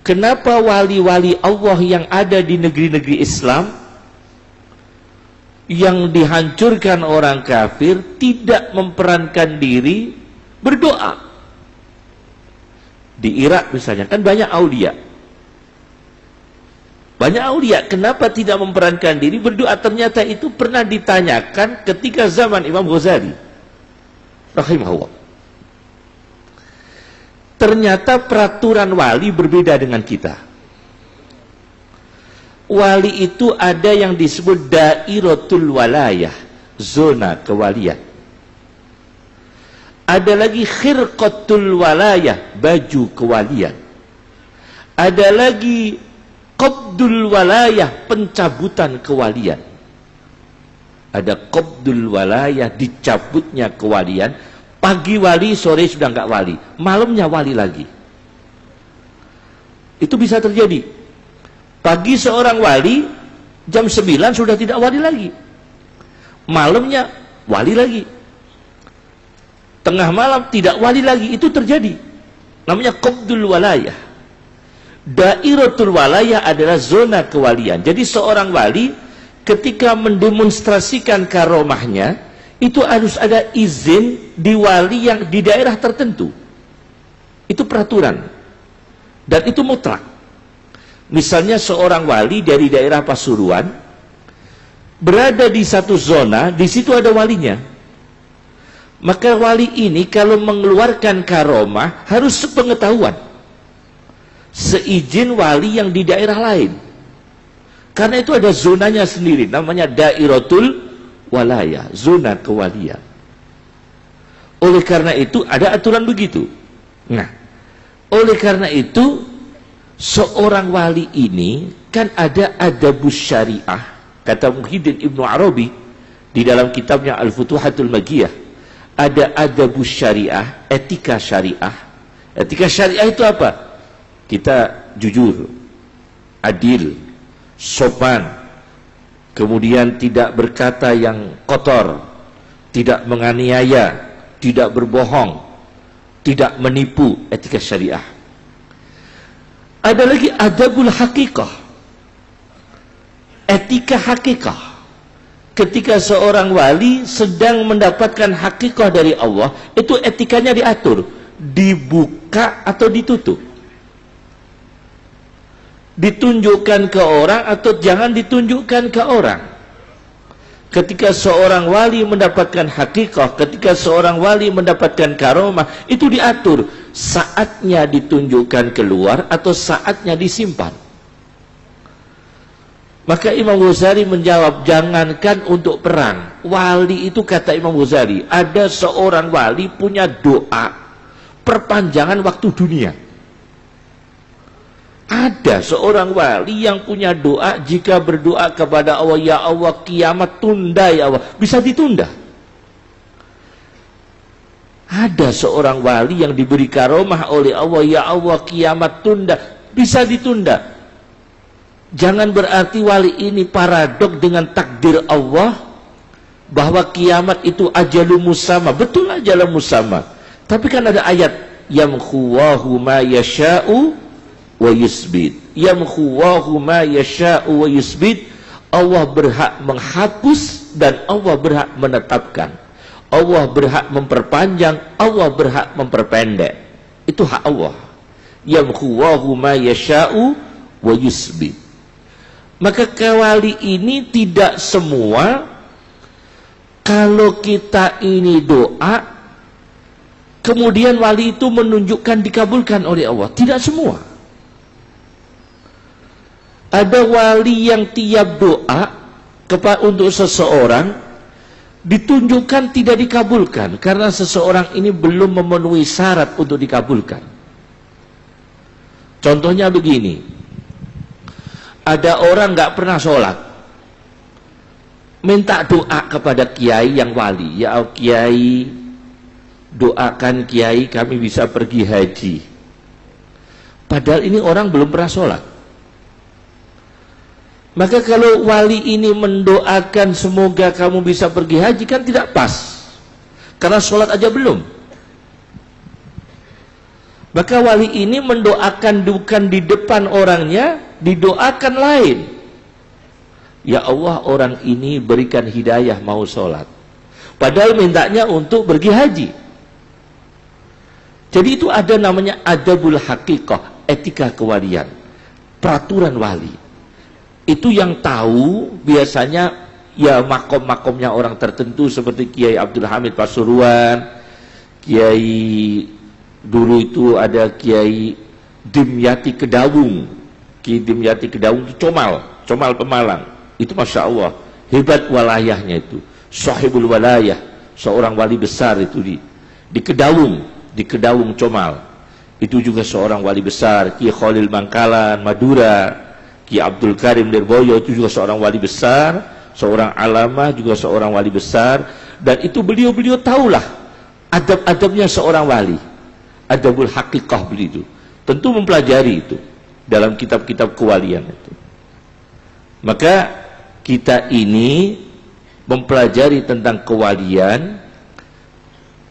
Kenapa wali-wali Allah yang ada di negeri-negeri Islam yang dihancurkan orang kafir tidak memperankan diri berdoa? Di Irak misalnya kan banyak aulia, kenapa tidak memperankan diri berdoa? Ternyata itu pernah ditanyakan ketika zaman Imam Ghazali rahimahullah. Ternyata peraturan wali berbeda dengan kita. Wali itu ada yang disebut dairatul walayah, zona kewalian. Ada lagi khirqatul walayah, baju kewalian. Ada lagi qabdul walayah, pencabutan kewalian. Ada qabdul walayah, dicabutnya kewalian. Pagi wali, sore sudah enggak wali, malamnya wali lagi. Itu bisa terjadi. Pagi seorang wali, jam 9 sudah tidak wali lagi. Malamnya wali lagi. Tengah malam tidak wali lagi. Itu terjadi. Namanya qabdul walayah. Dairatul walayah adalah zona kewalian. Jadi seorang wali ketika mendemonstrasikan karomahnya, itu harus ada izin di wali yang di daerah tertentu. Itu peraturan. Dan itu mutlak. Misalnya seorang wali dari daerah Pasuruan berada di satu zona, di situ ada walinya. Maka wali ini kalau mengeluarkan karomah harus sepengetahuan, seizin wali yang di daerah lain. Karena itu ada zonanya sendiri, namanya dairatul walayah, zona kewalian. Oleh karena itu ada aturan begitu. Nah, oleh karena itu seorang wali ini kan ada adabus syariah, kata Muhyiddin Ibnu Arabi di dalam kitabnya Al-Futuhatul Maghiyah, ada adabus syariah, etika syariah. Etika syariah itu apa? Kita jujur, adil, sopan, kemudian tidak berkata yang kotor, tidak menganiaya, tidak berbohong, tidak menipu, etika syariah. Ada lagi adabul hakikah, etika hakikah. Ketika seorang wali sedang mendapatkan hakikah dari Allah, itu etikanya diatur, dibuka atau ditutup, ditunjukkan ke orang atau jangan ditunjukkan ke orang. Ketika seorang wali mendapatkan hakikah, ketika seorang wali mendapatkan karomah, itu diatur saatnya ditunjukkan keluar atau saatnya disimpan. Maka Imam Ghazali menjawab, jangankan untuk perang, wali itu, kata Imam Ghazali, ada seorang wali punya doa perpanjangan waktu dunia. Ada seorang wali yang punya doa, jika berdoa kepada Allah, ya Allah kiamat tunda ya Allah, bisa ditunda. Ada seorang wali yang diberi karomah oleh Allah, ya Allah kiamat tunda, bisa ditunda. Jangan berarti wali ini paradok dengan takdir Allah, bahwa kiamat itu ajalul musamma. Betul ajalul musamma, tapi kan ada ayat, yamkhuwahu ma yasha'u wa yusbit. Yamkhuwahu ma yasha'u wa yusbit. Allah berhak menghapus dan Allah berhak menetapkan. Allah berhak memperpanjang, Allah berhak memperpendek. Itu hak Allah. Yamkhuwahu ma yasha'u wa yusbit. Maka kewali ini tidak semua, kalau kita ini doa kemudian wali itu menunjukkan dikabulkan oleh Allah. Tidak semua. Ada wali yang tiap doa untuk seseorang ditunjukkan tidak dikabulkan karena seseorang ini belum memenuhi syarat untuk dikabulkan. Contohnya begini, ada orang nggak pernah sholat, minta doa kepada kiai yang wali, ya kiai doakan kiai kami bisa pergi haji. Padahal ini orang belum pernah sholat. Maka kalau wali ini mendoakan semoga kamu bisa pergi haji, kan tidak pas, karena sholat aja belum. Maka wali ini mendoakan bukan di depan orangnya, didoakan lain. Ya Allah, orang ini berikan hidayah mau sholat, padahal mintanya untuk pergi haji. Jadi itu ada namanya adabul hakikah, etika kewalian, peraturan wali. Itu yang tahu biasanya ya makom-makomnya orang tertentu, seperti Kiai Abdul Hamid Pasuruan, Kiai dulu itu ada Kiai Dimyati Kedawung. Kiai Dimyati Kedawung itu Comal Pemalang. Itu Masya Allah, hebat walayahnya itu. Sahibul walayah, seorang wali besar itu di Kedawung Comal. Itu juga seorang wali besar. Kiai Khalil Bangkalan, Madura. Kiai Abdul Karim Lirboyo itu juga seorang wali besar, seorang alamah juga seorang wali besar. Dan itu beliau tahulah adab-adabnya seorang wali, adabul hakikah beliau itu. Tentu mempelajari itu dalam kitab-kitab kewalian itu. Maka kita ini mempelajari tentang kewalian.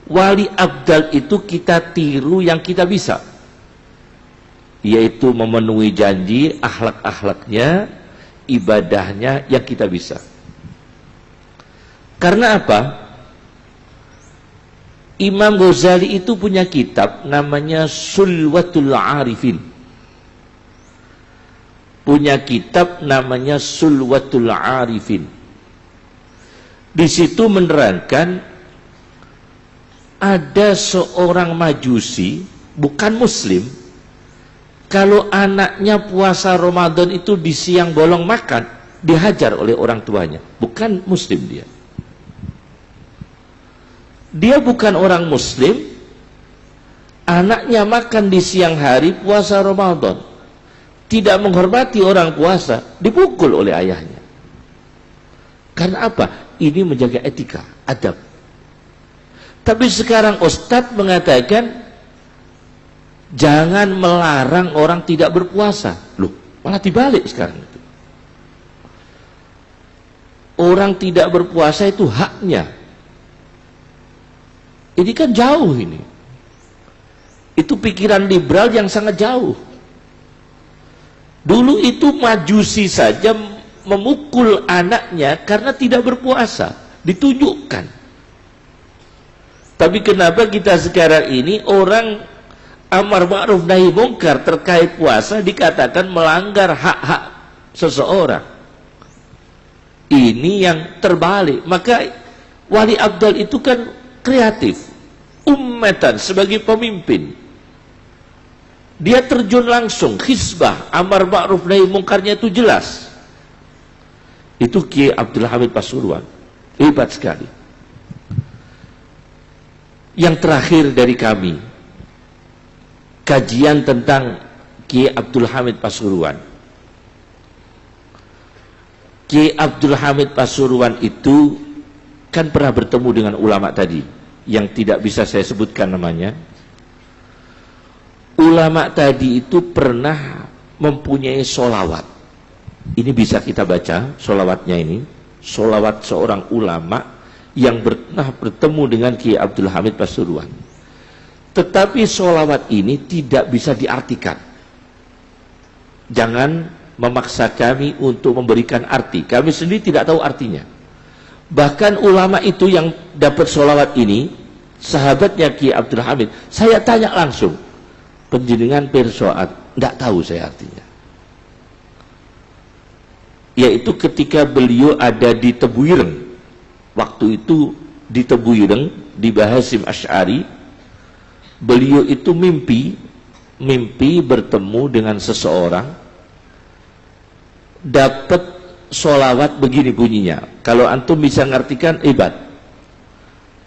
Wali abdal itu kita tiru yang kita bisa, yaitu memenuhi janji, akhlak-akhlaknya, ibadahnya yang kita bisa. Karena apa? Imam Ghazali itu punya kitab namanya Sulwatul Arifin. Punya kitab namanya Sulwatul Arifin. Di situ menerangkan ada seorang majusi, bukan muslim, kalau anaknya puasa Ramadan itu di siang bolong makan, dihajar oleh orang tuanya. Bukan muslim dia. Dia bukan orang muslim, anaknya makan di siang hari puasa Ramadan. tidak menghormati orang puasa, dipukul oleh ayahnya. Karena apa? Ini menjaga etika, adab. Tapi sekarang Ustadz mengatakan jangan melarang orang tidak berpuasa. Loh, malah dibalik sekarang itu. Orang tidak berpuasa itu haknya. Ini kan jauh ini. Itu pikiran liberal yang sangat jauh. Dulu itu Majusi saja memukul anaknya karena tidak berpuasa, ditunjukkan. Tapi kenapa kita sekarang ini orang amar ma'ruf nahi mungkar terkait puasa dikatakan melanggar hak-hak seseorang? Ini yang terbalik. Maka wali abdal itu kan kreatif, ummatan sebagai pemimpin. Dia terjun langsung, khizbah, amar ma'ruf nahi mungkarnya itu jelas. Itu Kiai Abdul Hamid Pasuruan, hebat sekali. Yang terakhir dari kami, kajian tentang Kiai Abdul Hamid Pasuruan. Kiai Abdul Hamid Pasuruan itu kan pernah bertemu dengan ulama tadi, yang tidak bisa saya sebutkan namanya. Ulama tadi itu pernah mempunyai solawat. Ini bisa kita baca solawatnya ini. Solawat seorang ulama yang pernah bertemu dengan Kiai Abdul Hamid Pasuruan. Tetapi solawat ini tidak bisa diartikan. Jangan memaksa kami untuk memberikan arti. Kami sendiri tidak tahu artinya. Bahkan ulama itu yang dapat solawat ini, sahabatnya Kiai Abdul Hamid, saya tanya langsung, penjenengan persoat, tidak tahu saya artinya. Yaitu ketika beliau ada di Tebuireng, waktu itu di Tebuireng, di Bahasim Asy'ari, beliau itu mimpi bertemu dengan seseorang, dapat sholawat begini bunyinya. Kalau antum bisa mengartikan, hebat.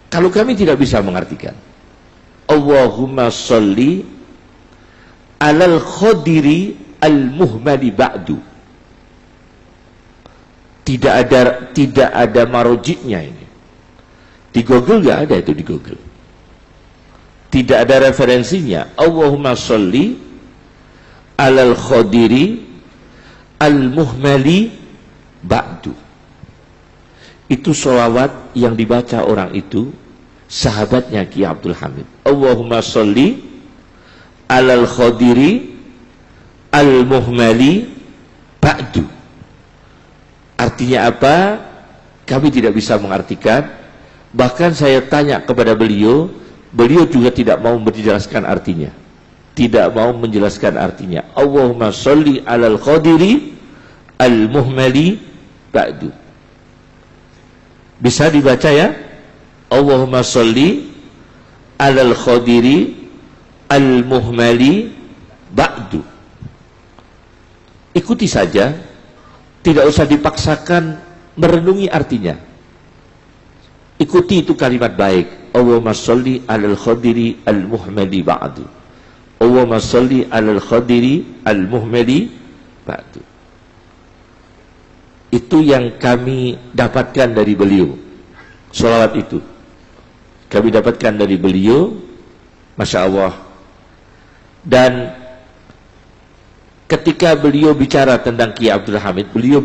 Kalau kami tidak bisa mengartikan, Allahumma sholli alal khodiri al-muhmali ba'du. Tidak ada marojiknya ini. Di Google nggak ada itu, di Google. Tidak ada referensinya. Allahumma sholli alal khodiri al-muhmali ba'du. Itu sholawat yang dibaca orang itu, sahabatnya Kiai Abdul Hamid. Allahumma sholli alal khodiri al-muhmali ba'du. Artinya apa? Kami tidak bisa mengartikan. Bahkan saya tanya kepada beliau, beliau juga tidak mau menjelaskan artinya. Tidak mau menjelaskan artinya. Allahumma sholli alal khodiri al-muhmali ba'du. Bisa dibaca ya? Allahumma sholli alal khodiri al-muhmali ba'du. Ikuti saja, tidak usah dipaksakan merenungi artinya. Ikuti itu kalimat baik. Allahumma sholli alal khodiri al-muhmali ba'du. Allahumma sholli alal khodiri al-muhmali ba'du. Itu yang kami dapatkan dari beliau. Sholawat itu kami dapatkan dari beliau, Masya Allah. Dan ketika beliau bicara tentang Kiai Abdul Hamid, beliau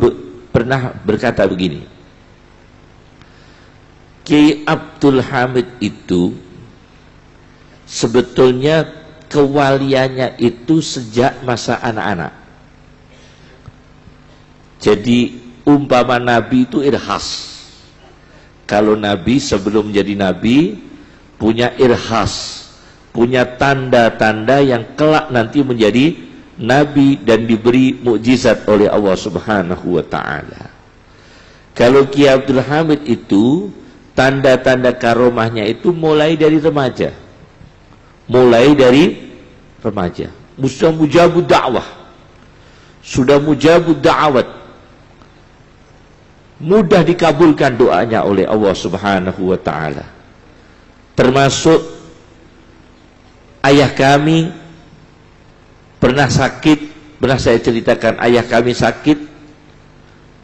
pernah berkata begini, Kiai Abdul Hamid itu sebetulnya kewaliannya itu sejak masa anak-anak. Jadi umpama Nabi itu irhas. Kalau Nabi sebelum menjadi Nabi punya irhas, punya tanda-tanda yang kelak nanti menjadi Nabi dan diberi mukjizat oleh Allah Subhanahu wa ta'ala. Kalau Kiai Abdul Hamid itu tanda-tanda karomahnya itu mulai dari remaja. Mulai dari remaja. Sudah mujabud dakwah. Sudah mujabud da'awat. Mudah dikabulkan doanya oleh Allah Subhanahu wa ta'ala. Termasuk ayah kami pernah sakit Pernah saya ceritakan, ayah kami sakit,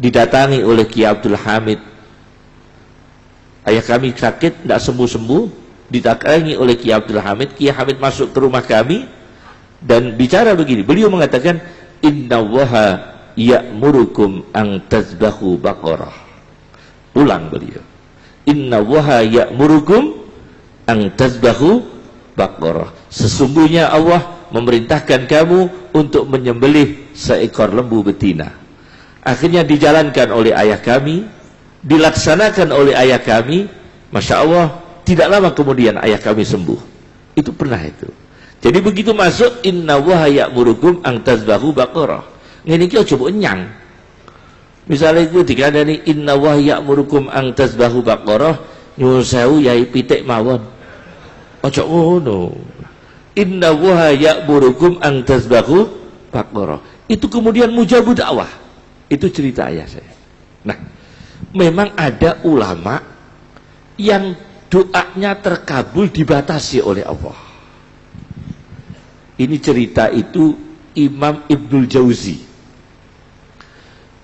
didatangi oleh Kiai Abdul Hamid. Ayah kami sakit, tidak sembuh-sembuh, didatangi oleh Kiai Abdul Hamid. Kiai Hamid masuk ke rumah kami dan bicara begini. Beliau mengatakan, Inna waha ya'murukum ang tazbahu baqarah. Ulang beliau. Inna waha ya'murukum ang tazbahu baqarah. Sesungguhnya Allah memerintahkan kamu untuk menyembelih seekor lembu betina. Akhirnya dijalankan oleh ayah kami, dilaksanakan oleh ayah kami. Masya Allah, tidak lama kemudian ayah kami sembuh. Itu pernah itu. Jadi begitu masuk, inna waha ya'murukum ang tazbahu baqarah. Ini kita coba nyang. Misalnya itu dikandani inna waha ya'murukum ang tazbahu baqarah, nyuwun sewu yai pitik mawon. Ojo ngono. Inna waha ya'murukum ang tazbahu baqarah. Itu kemudian mujabu dakwah. Itu cerita ayah saya. Nah, memang ada ulama yang doanya terkabul dibatasi oleh Allah. Ini cerita itu Imam Ibnul Jauzi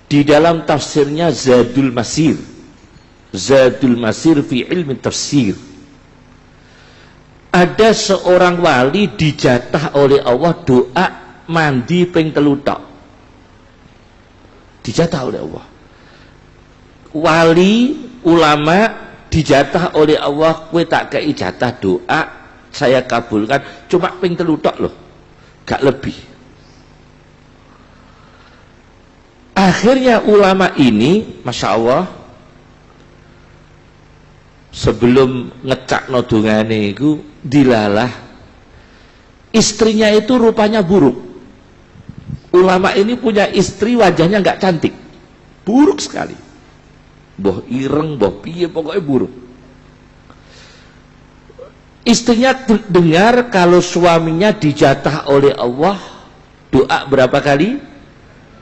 di dalam tafsirnya Zadul Masir. Zadul Masir fi ilmi tafsir. Ada seorang wali dijatah oleh Allah doa mandi ping 3 tok. Dijatah oleh Allah. Wali ulama dijatah oleh Allah, kowe tak kei jatah doa saya kabulkan cuma ping 3 tok loh, gak lebih. Akhirnya ulama ini, masya Allah, sebelum ngecak nodongane itu dilalah, istrinya itu rupanya buruk. Ulama ini punya istri wajahnya nggak cantik, buruk sekali, boh ireng, boh piye, pokoknya buruk. Istrinya dengar kalau suaminya dijatah oleh Allah doa berapa kali?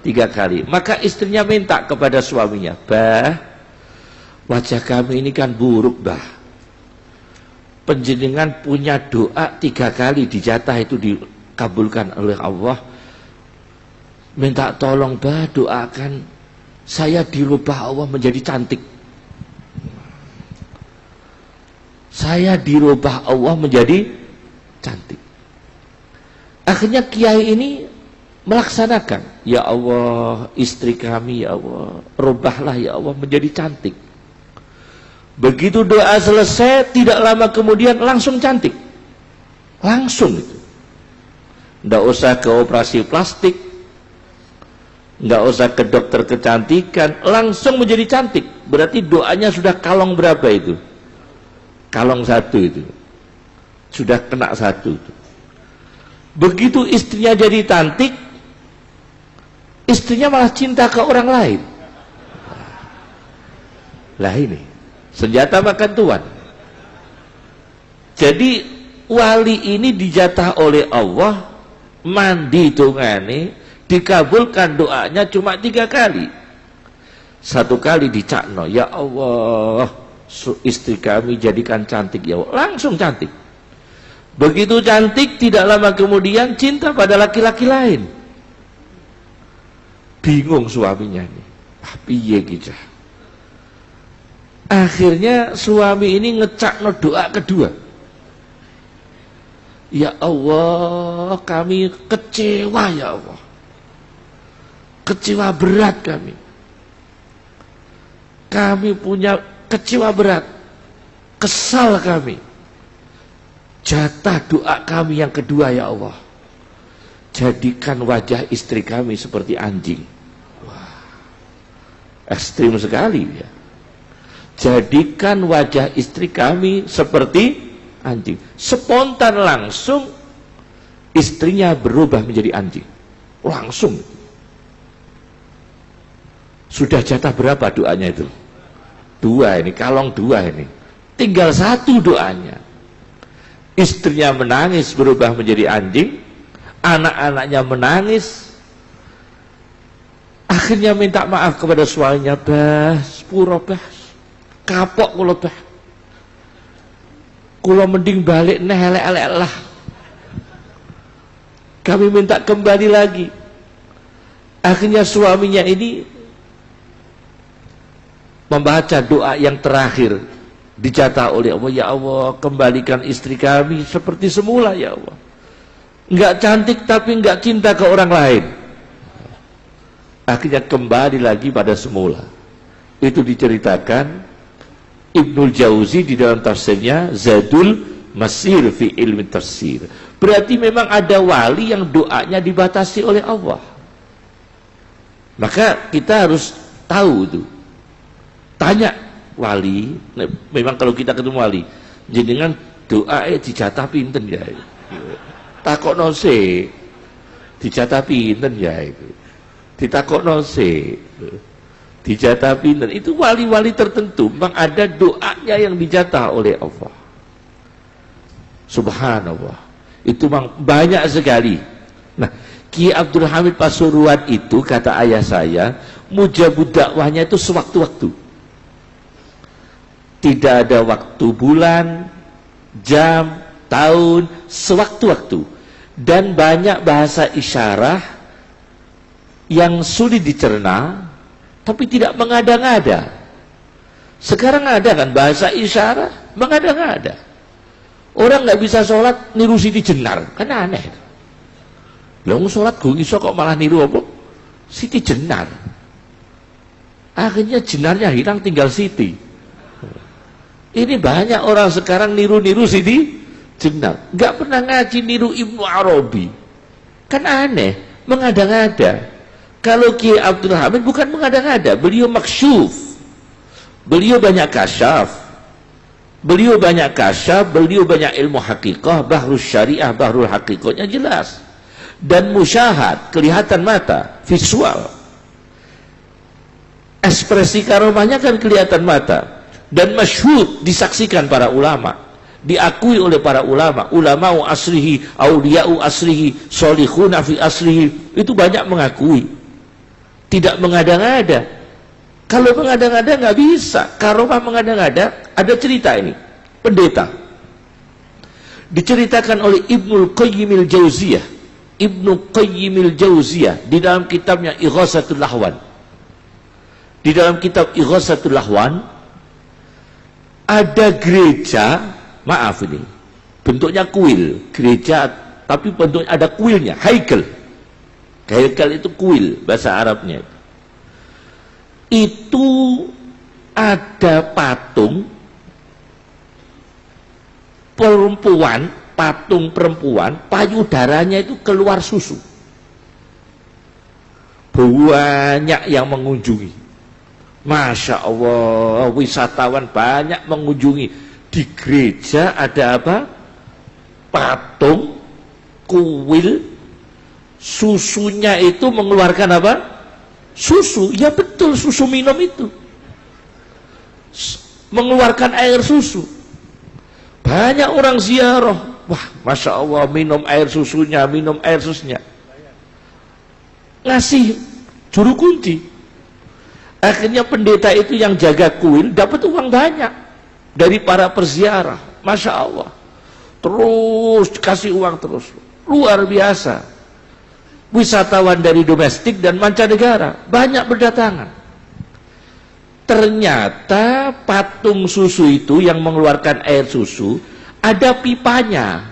3 kali. Maka istrinya minta kepada suaminya, bah, wajah kami ini kan buruk, bah. Penjenengan punya doa 3 kali dijatah itu dikabulkan oleh Allah. Minta tolong, bah, doakan saya dirubah Allah menjadi cantik. Saya dirubah Allah menjadi cantik. Akhirnya kiai ini melaksanakan, ya Allah, istri kami, ya Allah, rubahlah ya Allah menjadi cantik. Begitu doa selesai, tidak lama kemudian langsung cantik. Langsung itu. Nggak usah ke operasi plastik, nggak usah ke dokter kecantikan, langsung menjadi cantik. Berarti doanya sudah kalong berapa itu? Kalong 1 itu. Sudah kena 1 itu. Begitu istrinya jadi cantik, istrinya malah cinta ke orang lain. Lah ini senjata makan tuan. Jadi wali ini dijatah oleh Allah, mandi dongane, dikabulkan doanya cuma 3 kali. 1 kali dicakno, ya Allah, istri kami jadikan cantik ya Allah. Langsung cantik. Begitu cantik, tidak lama kemudian cinta pada laki-laki lain. Bingung suaminya ini, piye gitu. Akhirnya suami ini ngecakno doa kedua, ya Allah, kami kecewa ya Allah, kecewa berat kami punya kecewa berat, kesal kami. Jatah doa kami yang kedua ya Allah, jadikan wajah istri kami seperti anjing. Wah, ekstrim sekali ya. Jadikan wajah istri kami seperti anjing. Spontan langsung istrinya berubah menjadi anjing. Langsung. Sudah jatah berapa doanya itu? 2 ini, kalong 2 ini. Tinggal 1 doanya. Istrinya menangis berubah menjadi anjing, anak-anaknya menangis. Akhirnya minta maaf kepada suaminya, bah, sepuro bah, kapok kula bah, kula mending balik neh elek-elek lah, kami minta kembali lagi. Akhirnya suaminya ini membaca doa yang terakhir, dijatah oleh Allah, ya Allah kembalikan istri kami seperti semula ya Allah. Enggak cantik tapi enggak cinta ke orang lain. Akhirnya kembali lagi pada semula. Itu diceritakan Ibnul Jauzi di dalam tafsirnya Zadul Masir fi ilmi tafsir. Berarti memang ada wali yang doanya dibatasi oleh Allah. Maka kita harus tahu itu. Tanya wali, memang kalau kita ketemu wali, jenengan doa dicatah pinten ya. Takokno se, dicatah pinten ya itu. Ditakokno se, dicatah pinten. Itu wali-wali tertentu, memang ada doanya yang dijatah oleh Allah. Subhanallah. Itu memang banyak sekali. Nah, Ki Abdul Hamid Pasuruan itu kata ayah saya, mujabud dakwahnya itu sewaktu-waktu. Tidak ada waktu bulan, jam, tahun, sewaktu-waktu. Dan banyak bahasa isyarat yang sulit dicerna, tapi tidak mengada-ngada. Sekarang ada kan bahasa isyarat, mengada-ngada. Orang nggak bisa sholat, niru Siti Jenar, kan aneh. Lalu sholat gue iso kok malah niru apa? Siti Jenar. Akhirnya Jenarnya hilang, tinggal Siti. Ini banyak orang sekarang niru-niru Siti Jenar. Nggak pernah ngaji niru Ibnu Arabi. Kan aneh, mengada-ngada. Kalau Kiai Abdul Hamid bukan mengada-ngada, beliau maksyuf. Beliau banyak kasyaf. Beliau banyak kasyaf, beliau banyak ilmu hakikah, bahrul syariah, bahrul hakikahnya jelas. Dan musyahad, kelihatan mata, visual. Ekspresi karomahnya kan kelihatan mata. Dan masyhud, disaksikan para ulama, diakui oleh para ulama, ulama'u asrihi, auliya'u asrihi, sholihuna fi asrihi, itu banyak mengakui. Tidak mengada-ngada. Kalau mengada-ngada nggak bisa. Karomah mengada-ngada. Ada cerita ini, pendeta diceritakan oleh Ibnul Qayyimil Jauziyah. Ibnu Qayyimil Jauziyah di dalam kitabnya Ighasatul Lahwan. Di dalam kitab Ighasatul Lahwan ada gereja, maaf ini bentuknya kuil, gereja tapi bentuknya ada kuilnya, haikel. Haikel itu kuil bahasa Arabnya. Itu ada patung perempuan, patung perempuan, payudaranya itu keluar susu. Banyak yang mengunjungi. Masya Allah, wisatawan banyak mengunjungi. Di gereja ada apa? Patung, kuil, susunya itu mengeluarkan apa? Susu, ya betul, susu minum itu. Mengeluarkan air susu. Banyak orang ziarah. Wah, Masya Allah, minum air susunya, minum air susunya. Ngasih juru kunci. Akhirnya pendeta itu yang jaga kuil dapat uang banyak dari para perziarah. Masya Allah. Terus kasih uang terus. Luar biasa. Wisatawan dari domestik dan mancanegara banyak berdatangan. Ternyata patung susu itu yang mengeluarkan air susu ada pipanya.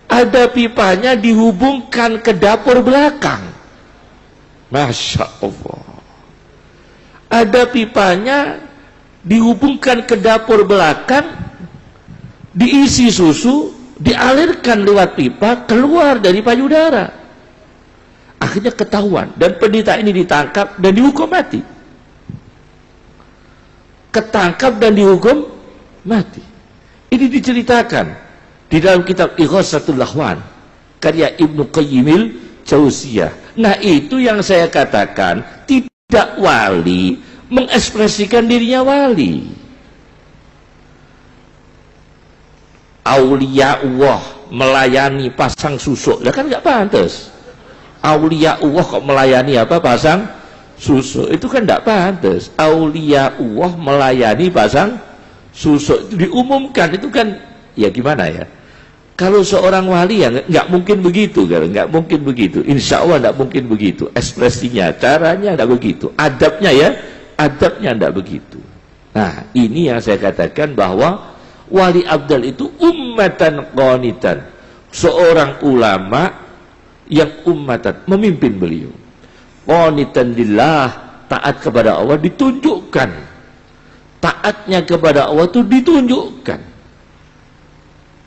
Ada pipanya dihubungkan ke dapur belakang. Masya Allah. Ada pipanya dihubungkan ke dapur belakang, diisi susu, dialirkan lewat pipa keluar dari payudara. Akhirnya ketahuan dan pendeta ini ditangkap dan dihukum mati. Ketangkap dan dihukum mati. Ini diceritakan di dalam kitab Ighasatul Lahwan karya Ibnu Qayyimil Jauziyah. Nah, itu yang saya katakan, tidak wali mengekspresikan dirinya wali. Auliyaullah melayani pasang susuk, ya kan nggak pantas. Auliyaullah kok melayani apa? Pasang susuk, itu kan nggak pantas. Auliyaullah melayani pasang susuk, itu diumumkan, itu kan ya gimana ya? Kalau seorang wali ya nggak mungkin begitu, nggak mungkin begitu. Insya Allah nggak mungkin begitu. Ekspresinya, caranya nggak begitu. Adabnya ya, adabnya nggak begitu. Nah, ini yang saya katakan bahwa wali abdal itu ummatan qanitan, seorang ulama yang ummatan, memimpin beliau. Qanitan lillah, taat kepada Allah ditunjukkan. Taatnya kepada Allah itu ditunjukkan.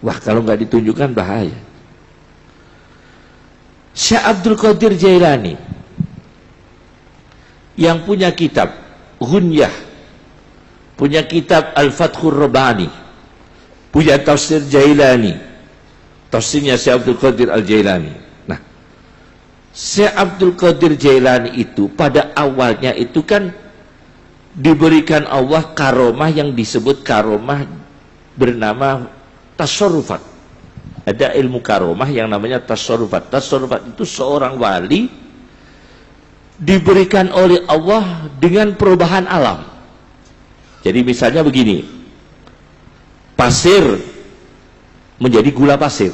Wah, kalau nggak ditunjukkan bahaya. Syekh Abdul Qadir Jailani yang punya kitab Ghunyah, punya kitab Al-Fathur Rabbani, punya tafsir Jailani, tafsirnya Syekh Abdul Qadir Al-Jailani. Nah, Syekh Abdul Qadir Jailani itu pada awalnya itu kan diberikan Allah karomah yang disebut karomah bernama tasarrufat. Ada ilmu karomah yang namanya tasarrufat. Tasarrufat itu seorang wali diberikan oleh Allah dengan perubahan alam. Jadi misalnya begini, pasir menjadi gula pasir,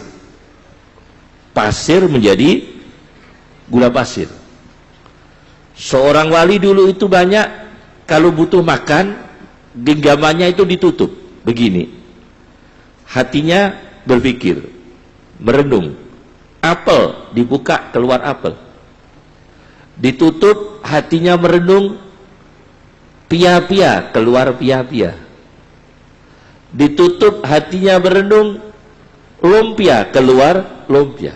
pasir menjadi gula pasir. Seorang wali dulu itu banyak, kalau butuh makan genggamannya itu ditutup begini, hatinya berpikir, merenung. Apel dibuka, keluar apel. Ditutup, hatinya merenung, pia-pia, keluar pia-pia. Ditutup, hatinya merenung, lumpia, keluar lumpia.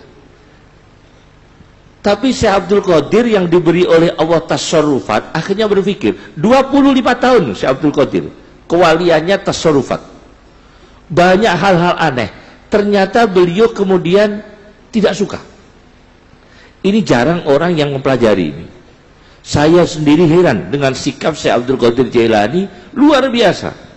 Tapi Syekh Abdul Qadir yang diberi oleh Allah tasarrufat, akhirnya berpikir, 25 tahun Syekh Abdul Qadir kewaliannya tasarrufat, banyak hal-hal aneh. Ternyata beliau kemudian tidak suka. Ini jarang orang yang mempelajari ini. Saya sendiri heran dengan sikap Syekh Abdul Qadir Jailani, luar biasa.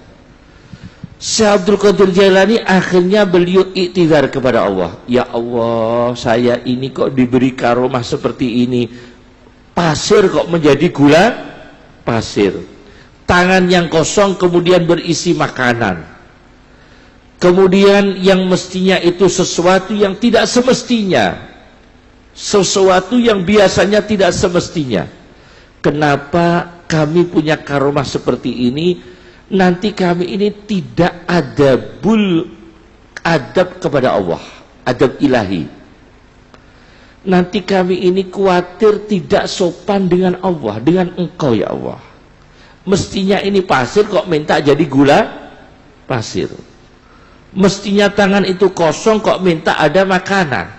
Syekh Abdul Qadir Jailani akhirnya beliau iktidar kepada Allah. Ya Allah, saya ini kok diberi karomah seperti ini. Pasir kok menjadi gula pasir. Tangan yang kosong kemudian berisi makanan. Kemudian yang mestinya itu sesuatu yang tidak semestinya, sesuatu yang biasanya tidak semestinya. Kenapa kami punya karomah seperti ini? Nanti kami ini tidak ada adab kepada Allah, adab ilahi. Nanti kami ini khawatir tidak sopan dengan Allah, dengan Engkau ya Allah. Mestinya ini pasir kok minta jadi gula pasir. Mestinya tangan itu kosong kok minta ada makanan.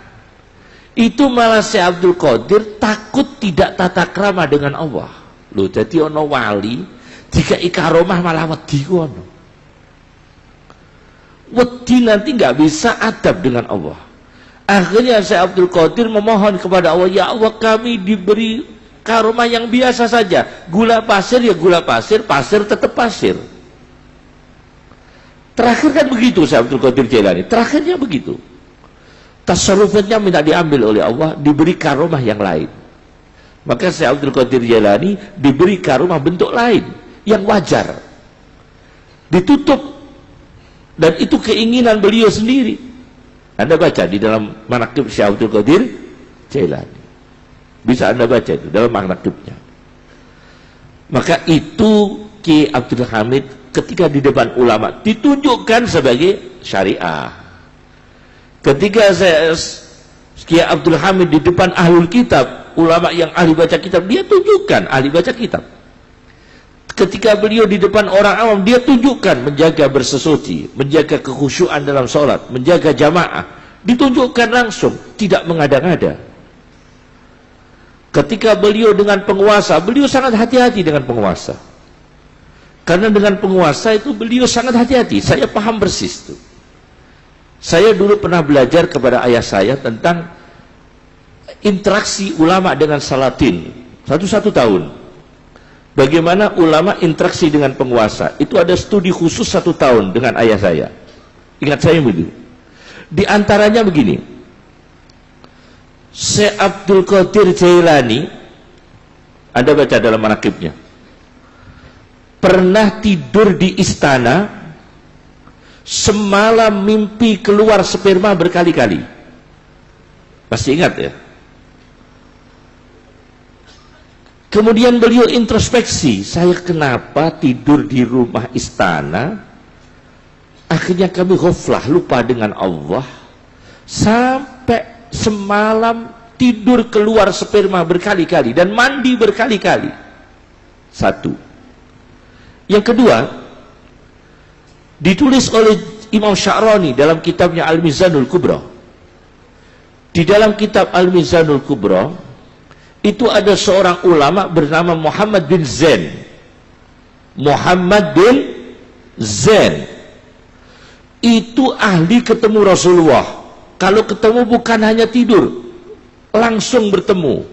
Itu malah Syekh Abdul Qadir takut tidak tata krama dengan Allah. Loh, jadi ono wali jika ikaromah malah wedi ono. Wedi nanti nggak bisa adab dengan Allah. Akhirnya Syekh Abdul Qadir memohon kepada Allah, ya Allah, kami diberi karomah yang biasa saja. Gula pasir ya gula pasir, pasir tetap pasir. Terakhir kan begitu Syekh Abdul Qadir Jailani, terakhirnya begitu. Tasarrufatnya minta diambil oleh Allah, diberi karomah yang lain. Maka Syekh Abdul Qadir Jailani diberi karomah bentuk lain yang wajar, ditutup, dan itu keinginan beliau sendiri. Anda baca di dalam manaqib Syekh Abdul Qadir Jailani, bisa Anda baca itu dalam manaqibnya. Maka itu Ki Abdul Hamid ketika di depan ulama ditunjukkan sebagai syariah. Ketika Ki Abdul Hamid di depan ahlul kitab, ulama yang ahli baca kitab, dia tunjukkan ahli baca kitab. Ketika beliau di depan orang awam, dia tunjukkan menjaga bersesuci, menjaga kekhusyuan dalam sholat, menjaga jamaah, ditunjukkan langsung, tidak mengada-ngada. Ketika beliau dengan penguasa, beliau sangat hati-hati dengan penguasa. Karena dengan penguasa itu beliau sangat hati-hati. Saya paham persis itu. Saya dulu pernah belajar kepada ayah saya tentang interaksi ulama dengan Salatin. Satu tahun. Bagaimana ulama interaksi dengan penguasa. Itu ada studi khusus 1 tahun dengan ayah saya. Ingat saya begitu. Di antaranya begini. Syekh Abdul Qadir Jailani, Anda baca dalam manaqibnya, pernah tidur di istana semalam mimpi keluar sperma berkali-kali. Masih ingat ya? Kemudian beliau introspeksi, saya kenapa tidur di rumah istana, akhirnya kami ghaflah, lupa dengan Allah, sampai semalam tidur keluar sperma berkali-kali dan mandi berkali-kali. Satu. Yang kedua, ditulis oleh Imam Sya'rani dalam kitabnya Al-Mizanul Kubra. Di dalam kitab Al-Mizanul Kubra itu ada seorang ulama bernama Muhammad bin Zain. Muhammad bin Zain itu ahli ketemu Rasulullah. Kalau ketemu bukan hanya tidur, langsung bertemu.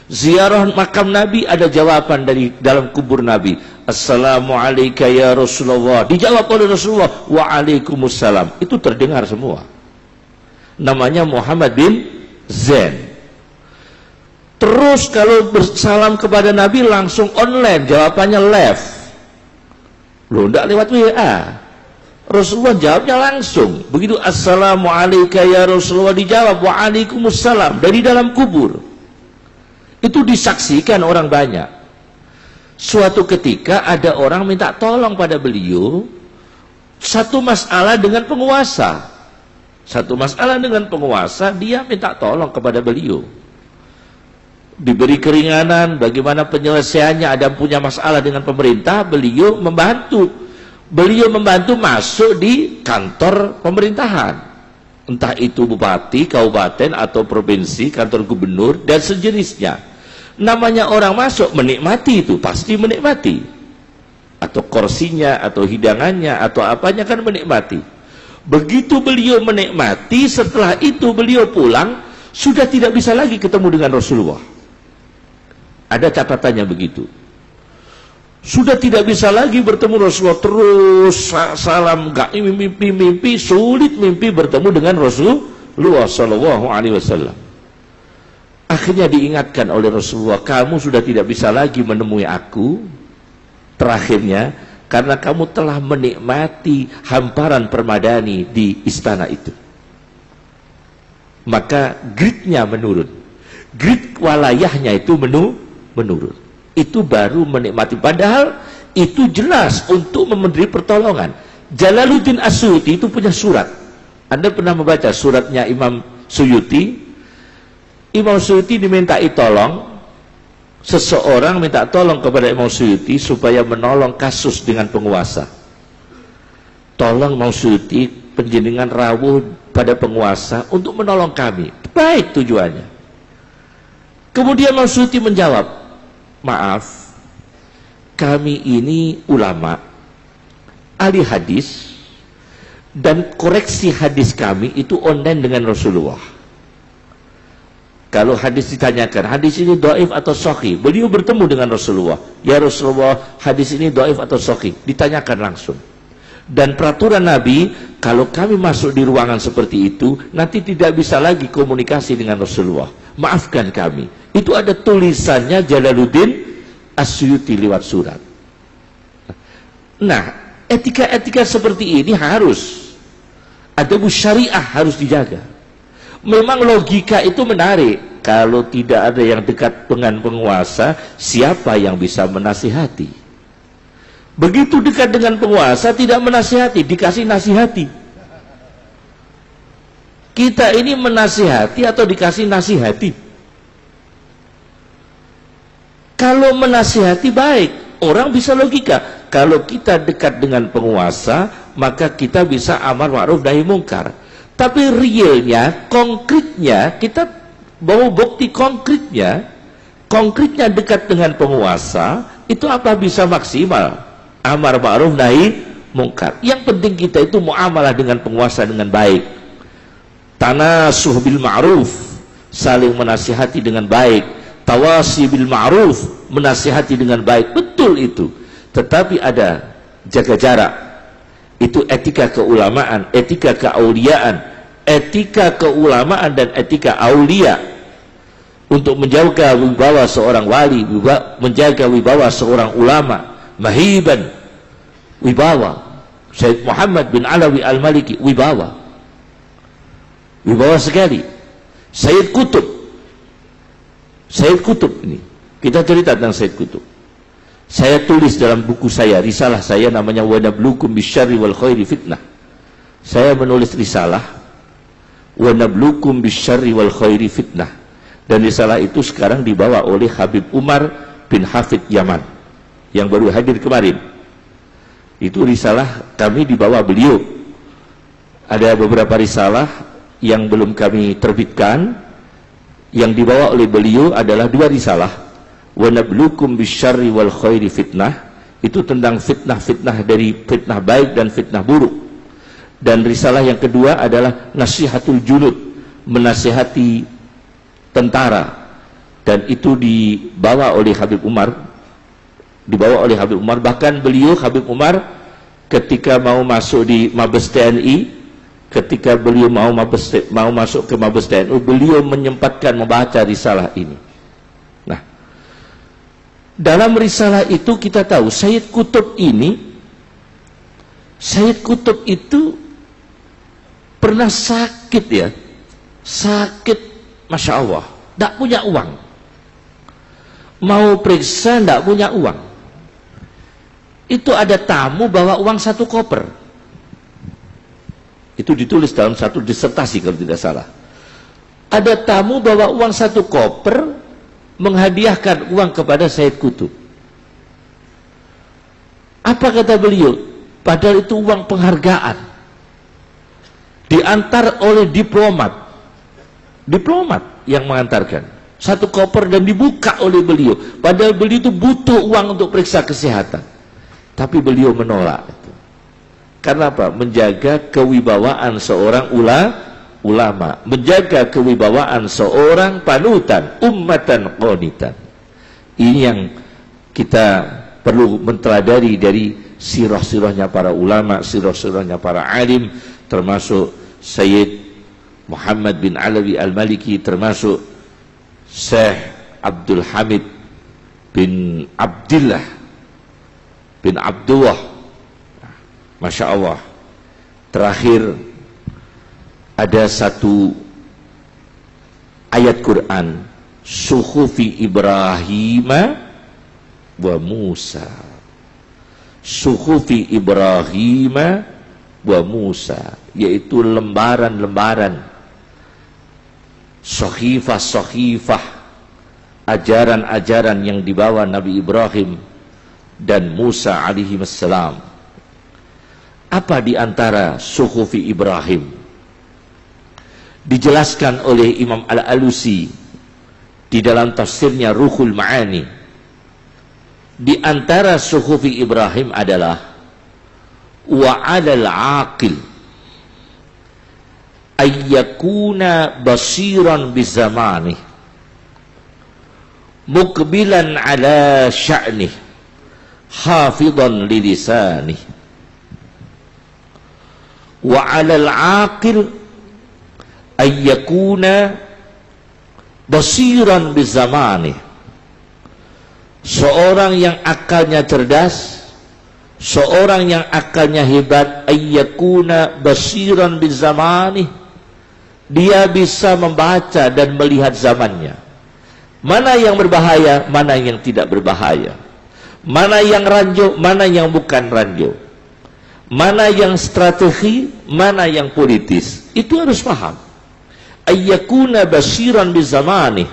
Ziarah makam Nabi, ada jawaban dari dalam kubur Nabi. Assalamualaikum ya Rasulullah. Dijawab oleh Rasulullah, waalaikumsalam. Itu terdengar semua. Namanya Muhammad bin Zain. Terus kalau bersalam kepada Nabi langsung online, jawabannya live. Loh, enggak lewat WA. Rasulullah jawabnya langsung. Begitu Assalamualaikum ya Rasulullah, dijawab waalaikumsalam dari dalam kubur. Itu disaksikan orang banyak. Suatu ketika ada orang minta tolong pada beliau satu masalah dengan penguasa. Satu masalah dengan penguasa, dia minta tolong kepada beliau. Diberi keringanan, bagaimana penyelesaiannya, ada punya masalah dengan pemerintah, beliau membantu. Beliau membantu masuk di kantor pemerintahan. Entah itu bupati, kabupaten, atau provinsi, kantor gubernur, dan sejenisnya. Namanya orang masuk, menikmati itu, pasti menikmati. Atau kursinya, atau hidangannya, atau apanya kan menikmati. Begitu beliau menikmati, setelah itu beliau pulang, sudah tidak bisa lagi ketemu dengan Rasulullah. Ada catatannya begitu. Sudah tidak bisa lagi bertemu Rasulullah, terus salam, gak mimpi-mimpi, sulit mimpi bertemu dengan Rasulullah Sallallahu Alaihi Wasallam. Akhirnya diingatkan oleh Rasulullah, kamu sudah tidak bisa lagi menemui aku. Terakhirnya, karena kamu telah menikmati hamparan permadani di istana itu. Maka gridnya menurun. Grid walayahnya itu menurun. Itu baru menikmati. Padahal itu jelas untuk memberi pertolongan. Jalaluddin As-Suyuti itu punya surat. Anda pernah membaca suratnya Imam Suyuti? Imam Suyuti dimintai tolong. Seseorang minta tolong kepada Imam Suyuti supaya menolong kasus dengan penguasa. Tolong Imam Suyuti, panjenengan rawuh pada penguasa untuk menolong kami. Baik tujuannya. Kemudian Imam Suyuti menjawab, maaf, kami ini ulama, ahli hadis, dan koreksi hadis kami itu online dengan Rasulullah. Kalau hadis ditanyakan, hadis ini dhaif atau sahih, beliau bertemu dengan Rasulullah. Ya Rasulullah, hadis ini dhaif atau sahih, ditanyakan langsung. Dan peraturan Nabi, kalau kami masuk di ruangan seperti itu, nanti tidak bisa lagi komunikasi dengan Rasulullah. Maafkan kami. Itu ada tulisannya Jalaluddin As-Suyuti lewat surat. Nah, etika-etika seperti ini harus ada, syariah harus dijaga. Memang logika itu menarik. Kalau tidak ada yang dekat dengan penguasa, siapa yang bisa menasihati? Begitu dekat dengan penguasa, tidak menasihati, dikasih nasihati. Kita ini menasihati atau dikasih nasihati? Kalau menasihati baik, orang bisa logika. Kalau kita dekat dengan penguasa, maka kita bisa amar ma'ruf nahi mungkar. Tapi realnya, konkretnya, kita bawa bukti konkretnya dekat dengan penguasa, itu apa bisa maksimal? Amar ma'ruf nahi mungkar. Yang penting kita itu muamalah dengan penguasa dengan baik. Tanasuh bil ma'ruf, saling menasihati dengan baik. Tawasi bil ma'ruf, menasihati dengan baik. Betul itu. Tetapi ada jaga jarak. Itu etika keulamaan, etika keauliaan, etika keulamaan dan etika aulia. Untuk menjaga wibawa seorang wali, menjaga wibawa seorang ulama, mahiban, wibawa. Syed Muhammad bin Alawi Al-Maliki, wibawa sekali. Syed Qutb ini, kita cerita tentang Syed Qutb. Saya tulis dalam buku saya, risalah saya namanya Wa Nabluukum Bisyarri wal Khairi Fitnah. Saya menulis risalah Wa Nabluukum Bisyarri wal Khairi Fitnah, dan risalah itu sekarang dibawa oleh Habib Umar bin Hafid Yaman yang baru hadir kemarin. Itu risalah kami dibawa beliau. Ada beberapa risalah yang belum kami terbitkan. Yang dibawa oleh beliau adalah 2 risalah. Wa nabluukum bisyarri wal khairi fitnah, itu tentang fitnah-fitnah, dari fitnah baik dan fitnah buruk. Dan risalah yang kedua adalah Nasihatul Junud, menasihati tentara. Dan itu dibawa oleh Habib Umar. Bahkan beliau Habib Umar ketika mau masuk di Mabes TNI, ketika beliau mau masuk ke Mabes TNI, beliau menyempatkan membaca risalah ini. Nah, dalam risalah itu kita tahu Syed Qutb itu pernah sakit, ya, sakit, Masya Allah, tidak punya uang, mau periksa tidak punya uang. Itu ada tamu bawa uang 1 koper. Itu ditulis dalam satu disertasi kalau tidak salah. Ada tamu bawa uang 1 koper, menghadiahkan uang kepada Syed Qutb. Apa kata beliau? Padahal itu uang penghargaan, diantar oleh diplomat yang mengantarkan 1 koper, dan dibuka oleh beliau. Padahal beliau itu butuh uang untuk periksa kesehatan. Tapi beliau menolak. Karena apa? Menjaga kewibawaan seorang ulama, menjaga kewibawaan seorang panutan, ummatan qanitan. Ini yang kita perlu menteladari dari sirah-sirahnya para ulama, sirah-sirahnya para alim, termasuk Syed Muhammad bin Alawi Al-Maliki, termasuk Syekh Abdul Hamid bin Abdullah. Masya Allah. Terakhir ada satu ayat Quran, Suhufi Ibrahim wa Musa. Suhufi Ibrahim wa Musa, yaitu lembaran-lembaran, sahifah-sahifah, ajaran-ajaran yang dibawa Nabi Ibrahim dan Musa alaihi wassalam. Apa di antara Suhufi Ibrahim? Dijelaskan oleh Imam Al-Alusi di dalam tafsirnya Ruhul Ma'ani. Di antara Suhufi Ibrahim adalah wa 'alal 'aqil ayyakuna basiran bizamani muqbilan 'ala sya'nih hafidhan lilisani, wa 'alal 'aqil ayyakuna basiran bizamani. Seorang yang akalnya cerdas, seorang yang akalnya hebat, ayyakuna basiran bizamani, dia bisa membaca dan melihat zamannya, mana yang berbahaya, mana yang tidak berbahaya, mana yang ranjau, mana yang bukan ranjau, mana yang strategi, mana yang politis. Itu harus paham. Ayyakuna basiran bizamani,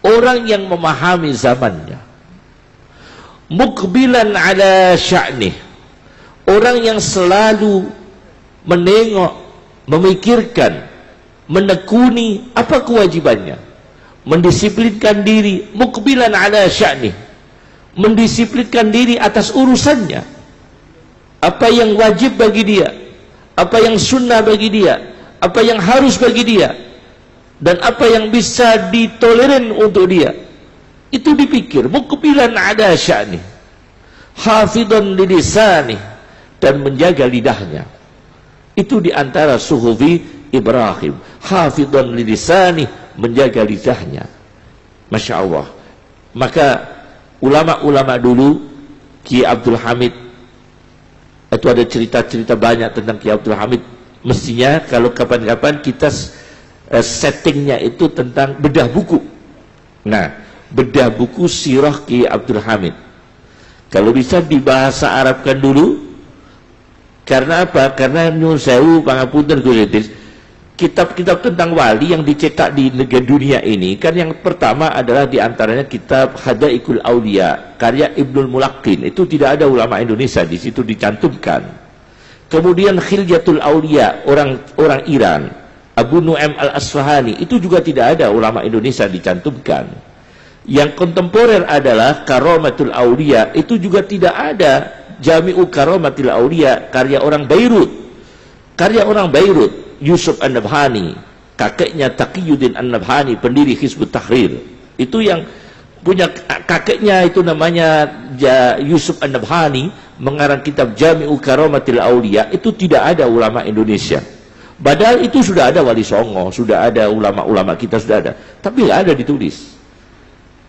orang yang memahami zamannya. Muqbilan ala sya'nih, orang yang selalu menengok, memikirkan, menekuni apa kewajibannya, mendisiplinkan diri. Muqbilan ala sya'nih, mendisiplinkan diri atas urusannya. Apa yang wajib bagi dia, apa yang sunnah bagi dia, apa yang harus bagi dia, dan apa yang bisa ditoleran untuk dia, itu dipikir. Muqbilan ala sya'nih, hafidhan lilisani, dan menjaga lidahnya. Itu diantara Suhufi Ibrahim, hafidhan lilisani, menjaga lidahnya. Masya Allah. Maka ulama-ulama dulu, Ki Abdul Hamid atau ada cerita-cerita banyak tentang Ki Abdul Hamid. Mestinya kalau kapan-kapan kita settingnya itu tentang bedah buku. Nah, bedah buku sirah Ki Abdul Hamid. Kalau bisa dibahasa Arabkan dulu. Karena apa? Karena nyun sewu pangapunten kulitis. Kitab-kitab tentang wali yang dicetak di negara dunia ini kan yang pertama adalah diantaranya kitab Hadaikul Aulia karya Ibnul Mulaqqin. Itu tidak ada ulama Indonesia di situ dicantumkan. Kemudian Khilyatul Aulia orang Iran, Abu Nu'aim Al-Asfahani, itu juga tidak ada ulama Indonesia dicantumkan. Yang kontemporer adalah Karamatul Aulia, itu juga tidak ada. Jami'u Karamatul Aulia karya orang Beirut. Karya orang Beirut, Yusuf An-Nabhani, kakeknya Taqiyuddin An-Nabhani, pendiri Hizbut Tahrir. Itu yang punya kakeknya itu namanya Yusuf An-Nabhani, mengarang kitab Jami'u Karamatil Aulia. Itu tidak ada ulama Indonesia. Padahal itu sudah ada Wali Songo, sudah ada ulama-ulama kita sudah ada, tapi nggak ada ditulis.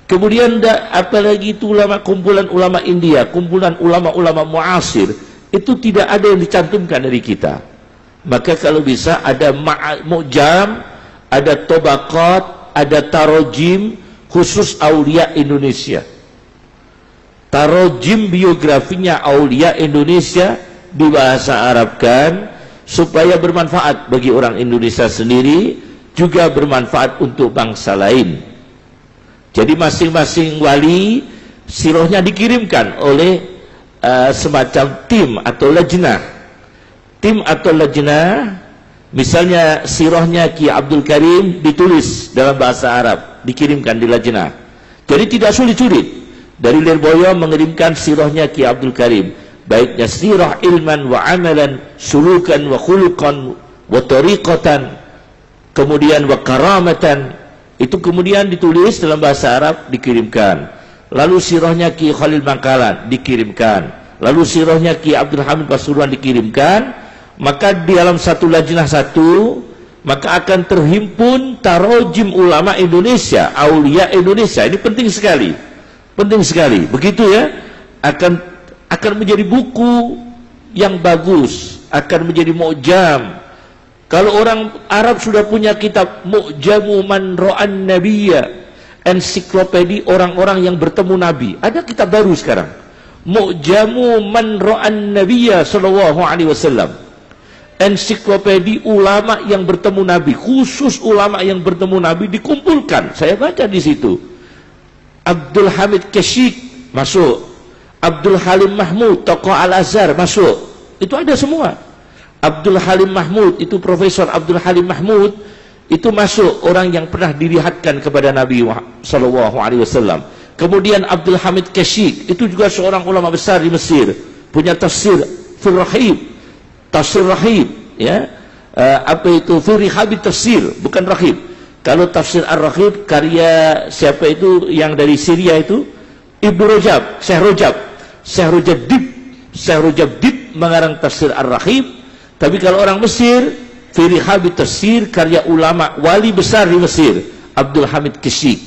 Kemudian apalagi itu kumpulan ulama India, kumpulan ulama-ulama muasir, itu tidak ada yang dicantumkan dari kita. Maka kalau bisa ada mu'jam, ada tobaqat, ada tarojim khusus aulia Indonesia. Tarojim biografinya aulia Indonesia dibahasa Arabkan supaya bermanfaat bagi orang Indonesia sendiri, juga bermanfaat untuk bangsa lain. Jadi masing-masing wali sirahnya dikirimkan oleh semacam tim atau lajnah. Tim atau lajnah, misalnya sirahnya Ki Abdul Karim ditulis dalam bahasa Arab, dikirimkan di lajnah. Jadi tidak sulit-sulit. Dari Lirboyo mengirimkan sirahnya Ki Abdul Karim, baiknya sirah ilman wa amalan, sulukan wa khuluqan wa tariqatan, kemudian wa karamatan, itu kemudian ditulis dalam bahasa Arab, dikirimkan. Lalu sirahnya Ki Khalil Bangkalan dikirimkan. Lalu sirahnya Ki Abdul Hamid Pasuruan dikirimkan. Maka di dalam satu lajnah satu, maka akan terhimpun tarojim ulama Indonesia, aulia Indonesia. Ini penting sekali, penting sekali. Begitu ya, akan menjadi buku yang bagus, akan menjadi mu'jam. Kalau orang Arab sudah punya kitab Mu'jamu Man Ra'an Nabiyya, ensiklopedi orang-orang yang bertemu Nabi. Ada kitab baru sekarang, Mu'jamu Man Ra'an Nabiyya sallallahu alaihi wasallam. Ensiklopedi ulama yang bertemu Nabi, khusus ulama yang bertemu Nabi dikumpulkan. Saya baca di situ. Abdul Hamid Keshik masuk, Abdul Halim Mahmud tokoh Al-Azhar masuk. Itu ada semua. Abdul Halim Mahmud itu Profesor Abdul Halim Mahmud itu masuk, orang yang pernah dilihatkan kepada Nabi sallallahu alaihi wasallam. Kemudian Abdul Hamid Keshik itu juga seorang ulama besar di Mesir, punya tafsir Fil Rahib, tafsir Rahib, ya. Apa itu? Fil Rahib tafsir, bukan Rahib. Kalau tafsir Ar-Rahib karya siapa itu yang dari Syria itu? Ibnu Rajab, Syekh Rajab Dib mengarang tafsir Ar-Rahib. Tapi kalau orang Mesir, Fil Rahib tafsir karya ulama wali besar di Mesir, Abdul Hamid Keshik.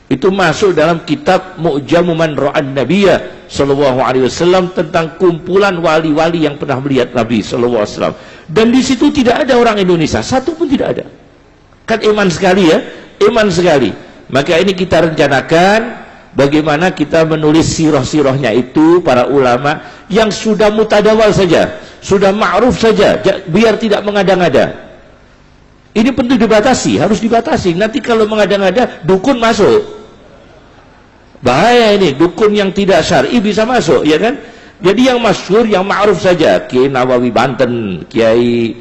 Itu masuk dalam kitab Mu'jamu Man Ra'an Nabiyya sallallahu alaihi wasallam, tentang kumpulan wali-wali yang pernah melihat Nabi sallallahu alaihi wasallam. Dan di situ tidak ada orang Indonesia, satu pun tidak ada. Kan iman sekali ya, iman sekali. Maka ini kita rencanakan bagaimana kita menulis sirah-sirahnya itu para ulama yang sudah mutadawal saja, sudah ma'ruf saja, biar tidak mengada-ngada. Ini penting dibatasi, harus dibatasi. Nanti kalau mengada-ngada, dukun masuk. Bahaya ini, dukun yang tidak syar'i bisa masuk, ya kan? Jadi yang masyhur, yang ma'ruf saja, Kiai Nawawi Banten, Kiai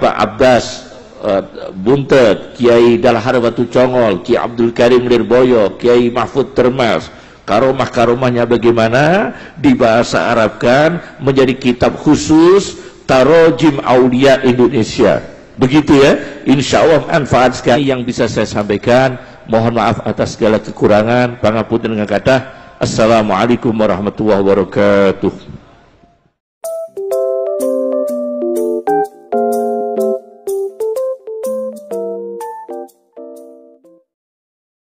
Abbas Buntet, Kiai Dalhar Batu Congol, Kiai Abdul Karim Lirboyo, Kiai Mahfud Termas. Karomah-karomahnya bagaimana dibahasa Arabkan menjadi kitab khusus Tarojim Aulia Indonesia. Begitu ya, insya Allah manfaat sekali yang bisa saya sampaikan. Mohon maaf atas segala kekurangan. Pangapunten dengan kata Assalamualaikum warahmatullahi wabarakatuh.